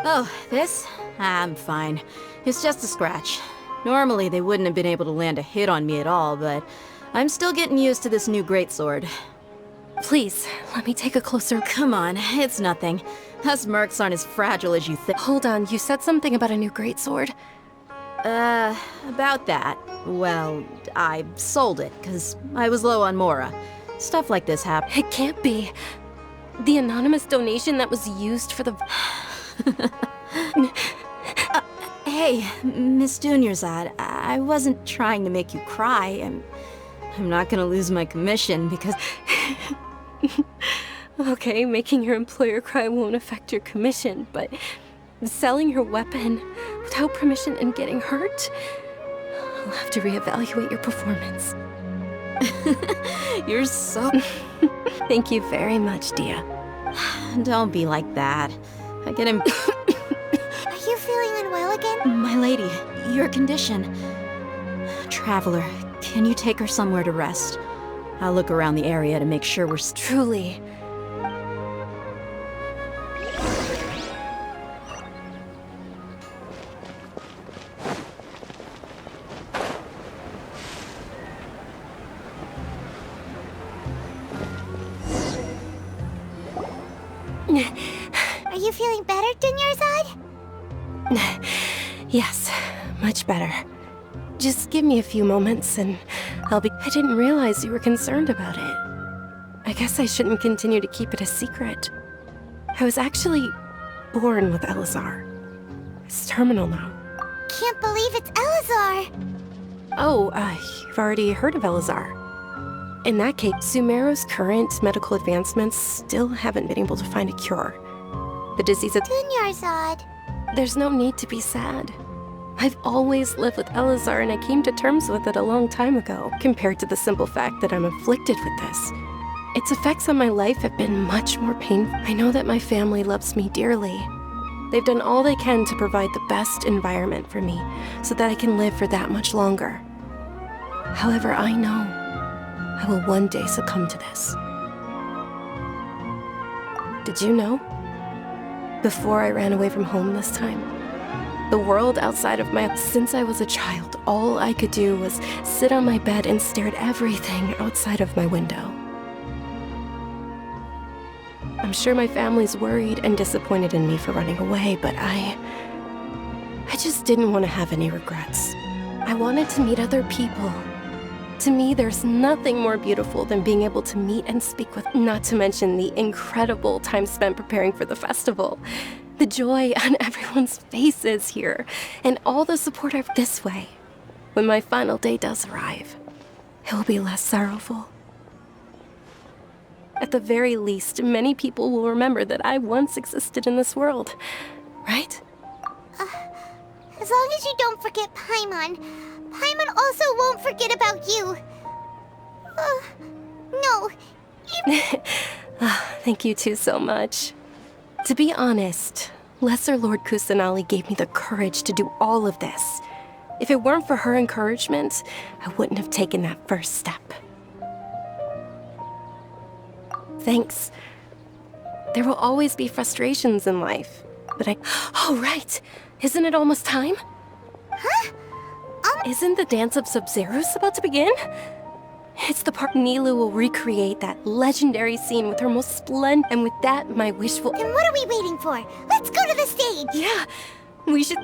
Oh, this? I'm fine. It's just a scratch. Normally, they wouldn't have been able to land a hit on me at all, but I'm still getting used to this new greatsword. Please, let me take a closer... Come on, it's nothing. Us mercs aren't as fragile as you think. Hold on, you said something about a new greatsword. About that. Well, I sold it, because I was low on Mora. Stuff like this happens. It can't be. The anonymous donation that was used for the... Hey, Miss Dunyarzad, I wasn't trying to make you cry. I'm not gonna lose my commission because... Okay, making your employer cry won't affect your commission, but selling your weapon without permission and getting hurt? I'll have to reevaluate your performance. You're so... Thank you very much, Dia. Don't be like that. I get him... Are you feeling unwell again? My lady, your condition. Traveler, can you take her somewhere to rest? I'll look around the area to make sure we're... Truly. Are you feeling better, Dunyarzad? Yes, much better. Just give me a few moments and I'll be... I didn't realize you were concerned about it. I guess I shouldn't continue to keep it a secret. I was actually born with Elazar. It's terminal now. Can't believe it's Elazar! Oh, you've already heard of Elazar. In that case, Sumeru's current medical advancements still haven't been able to find a cure. The disease is... Dunyarzad. There's no need to be sad. I've always lived with Elazar and I came to terms with it a long time ago, compared to the simple fact that I'm afflicted with this. Its effects on my life have been much more painful. I know that my family loves me dearly. They've done all they can to provide the best environment for me, so that I can live for that much longer. However, I know I will one day succumb to this. Did you know? Before I ran away from home this time, the world outside of my... Since I was a child, all I could do was sit on my bed and stare at everything outside of my window. I'm sure my family's worried and disappointed in me for running away, but I just didn't want to have any regrets. I wanted to meet other people. To me, there's nothing more beautiful than being able to meet and speak with, not to mention the incredible time spent preparing for the festival. The joy on everyone's faces here, and all the support I've this way. When my final day does arrive, it will be less sorrowful. At the very least, many people will remember that I once existed in this world, right? As long as you don't forget Paimon, Paimon also won't forget about you. No. Thank you two so much. To be honest, Lesser Lord Kusanali gave me the courage to do all of this. If it weren't for her encouragement, I wouldn't have taken that first step. Thanks. There will always be frustrations in life, but Oh, right! Isn't it almost time? Huh? Isn't the dance of Sub-Zeros about to begin? It's the part Nilu will recreate that legendary scene with her most splendid... And with that, my wish will... Then what are we waiting for? Let's go to the stage! Yeah, we should...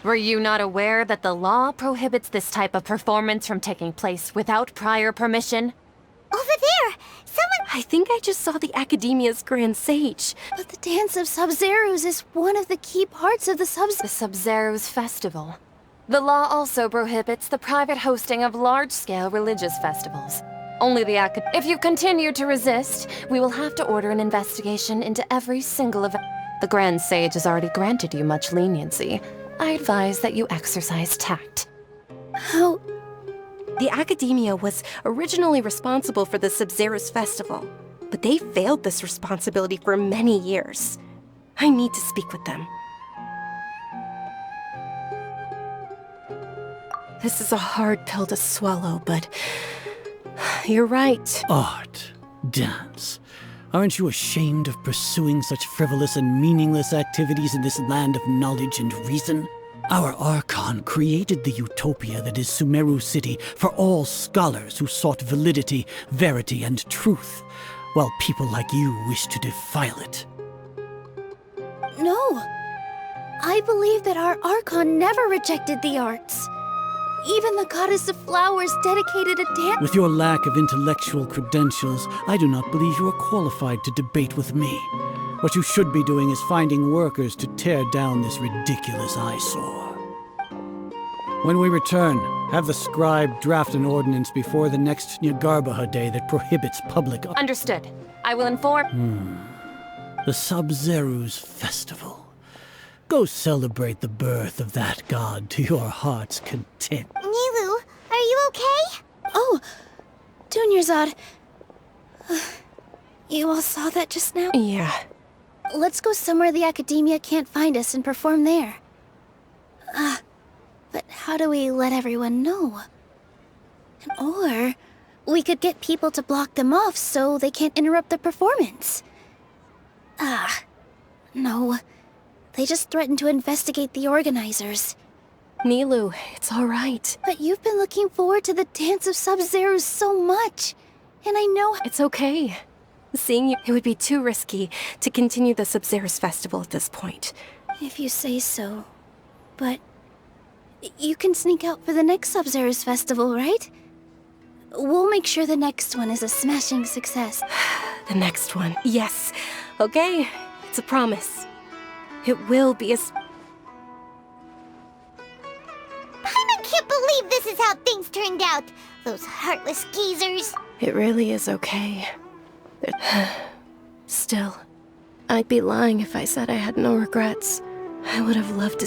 Were you not aware that the law prohibits this type of performance from taking place without prior permission? Over there! Someone— I think I just saw the Academia's Grand Sage. But the Dance of Sub-Zeros is one of the key parts of the Sub-Zeros festival. The law also prohibits the private hosting of large-scale religious festivals. Only the If you continue to resist, we will have to order an investigation into every single event. The Grand Sage has already granted you much leniency. I advise that you exercise tact. How? The Academia was originally responsible for the Sub-Zeros festival, but they failed this responsibility for many years. I need to speak with them. This is a hard pill to swallow, but you're right. Art, dance. Aren't you ashamed of pursuing such frivolous and meaningless activities in this land of knowledge and reason? Our Archon created the utopia that is Sumeru City for all scholars who sought validity, verity, and truth, while people like you wish to defile it. No. I believe that our Archon never rejected the arts. Even the goddess of flowers dedicated a dance— With your lack of intellectual credentials, I do not believe you are qualified to debate with me. What you should be doing is finding workers to tear down this ridiculous eyesore. When we return, have the scribe draft an ordinance before the next Nyargarbaha day that prohibits public— Understood. I will inform— The Sub-Zeros Festival. Go celebrate the birth of that god to your heart's content. Nilou, are you okay? Oh, Dunyarzad. You all saw that just now? Yeah. Let's go somewhere the Academia can't find us and perform there. But how do we let everyone know? Or we could get people to block them off so they can't interrupt the performance. No. They just threatened to investigate the organizers. Nilou, it's all right. But you've been looking forward to the Dance of Sub-Zeros so much. And I know— It's okay. Seeing you, it would be too risky to continue the Sub-Zeros festival at this point. If you say so. But you can sneak out for the next Sub-Zeros festival, right? We'll make sure the next one is a smashing success. The next one. Yes. Okay. It's a promise. It will be I can't believe this is how things turned out. Those heartless geezers. It really is okay. Still, I'd be lying if I said I had no regrets. I would have loved to—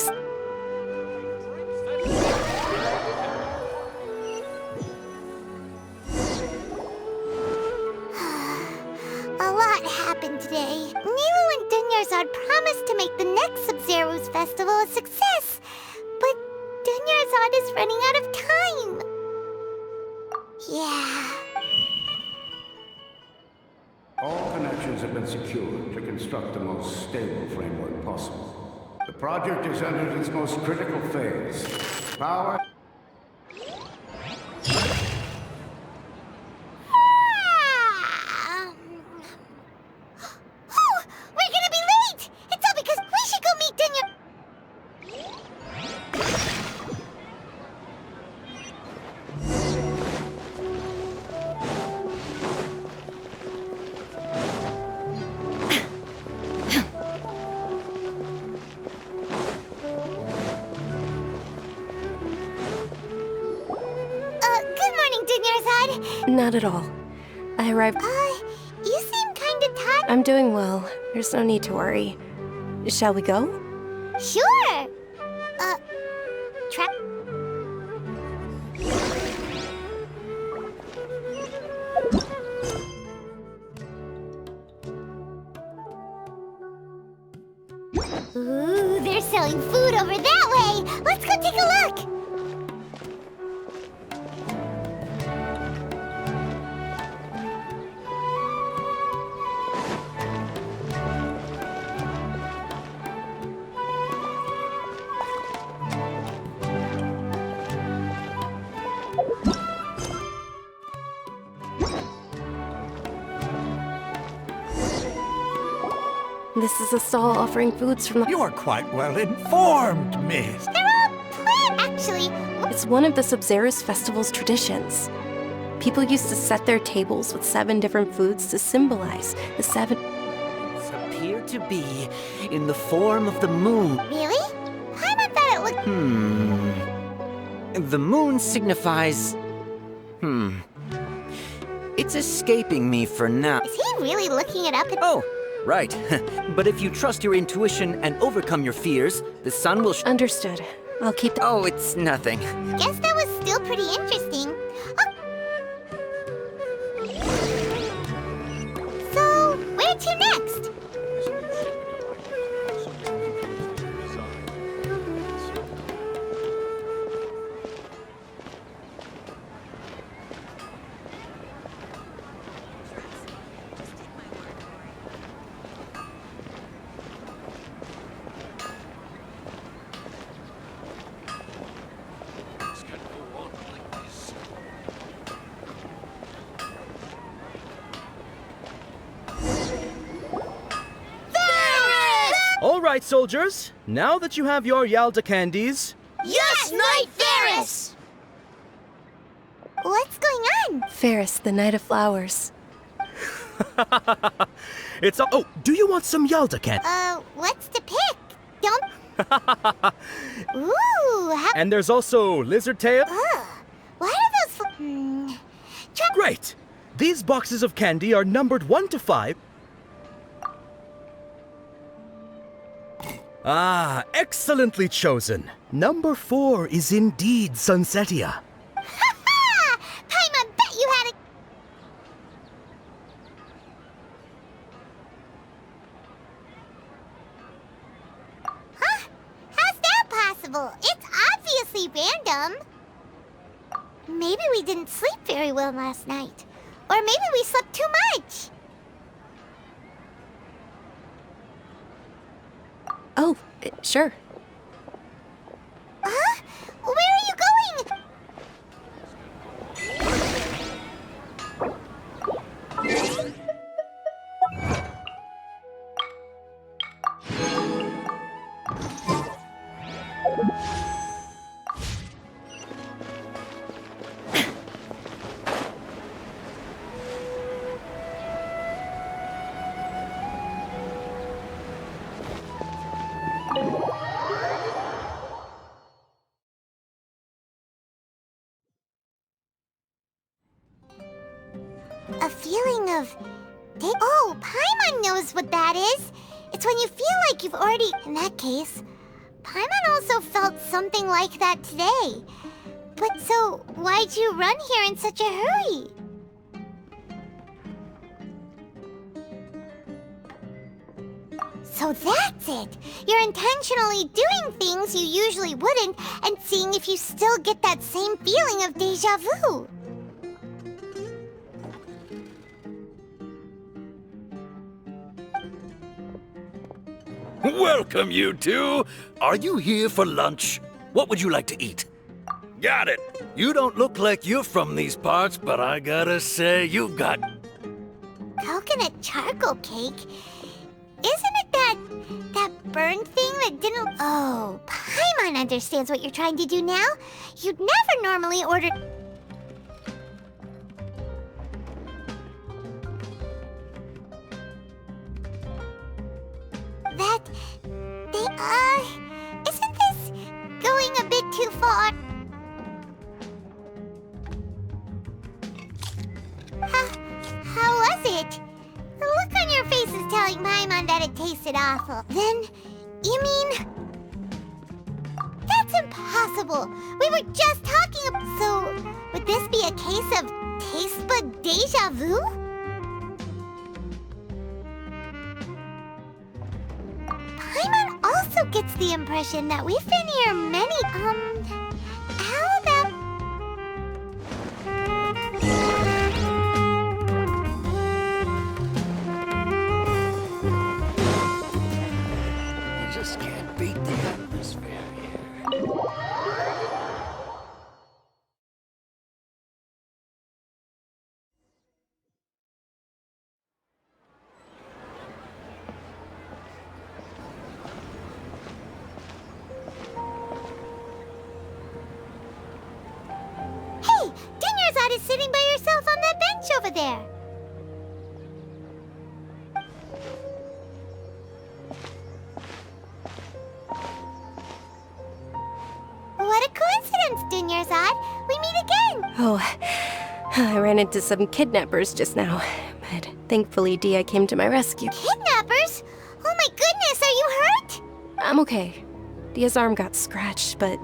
A lot happened today. Nilou and Dunyarzad promised to make the next Sub-Zeros festival a success. But Dunyarzad is running out of time. Yeah. All connections have been secured to construct the most stable framework possible. The project is entered its most critical phase. Power... We're gonna be late! It's all because we should go meet Dunya... Good morning, Dunyarzad. Not at all. I arrived— You seem kinda tired. I'm doing well. There's no need to worry. Shall we go? Sure! Trap... Ooh, they're selling food over that way! Let's go take a look! This is a stall offering foods from the— You are quite well informed, miss. They're all It's one of the Sabzeruz festival's traditions. People used to set their tables with 7 different foods to symbolize the 7... Appear to be in the form of the moon. Really? Paimon thought it looked... The moon signifies... It's escaping me for now. Is he really looking it up? Oh, right. But if you trust your intuition and overcome your fears, the sun will... Understood. I'll keep... Oh, it's nothing. Guess that was still pretty interesting. So, where to next? All right, soldiers. Now that you have your Yalda candies... Yes, Knight Ferris! What's going on? Ferris, the Knight of Flowers. It's a... Oh, do you want some Yalda candy? What's to pick? Don't... Ooh, how... And there's also lizard tail. Why are those... Great! These boxes of candy are numbered 1 to 5. Ah, excellently chosen. Number 4 is indeed Sunsetia. Ha-ha! Paimon bet you had a... Huh? How's that possible? It's obviously random. Maybe we didn't sleep very well last night. Or maybe we slept too much. Oh, sure. Huh? Where are you going? A feeling of... Oh, Paimon knows what that is. It's when you feel like you've already... In that case, Paimon also felt something like that today. But so, why'd you run here in such a hurry? So that's it! You're intentionally doing things you usually wouldn't and seeing if you still get that same feeling of déjà vu. Welcome, you two. Are you here for lunch? What would you like to eat? Got it. You don't look like you're from these parts, but I gotta say, you've got... Coconut charcoal cake? Isn't it that burned thing that didn't... Oh, Paimon understands what you're trying to do now. You'd never normally order... Isn't this going a bit too far? How was it? The look on your face is telling Paimon that it tasted awful. Then, you mean... That's impossible! We were just talking about... So, would this be a case of taste bud déjà vu? Paimon also gets the impression that we've been here many... How about... You just can't beat the atmosphere here. is sitting by yourself on that bench over there. What a coincidence, Dunyarzad. We meet again. Oh, I ran into some kidnappers just now, but thankfully Dia came to my rescue. Kidnappers? Oh my goodness, are you hurt? I'm okay. Dia's arm got scratched, but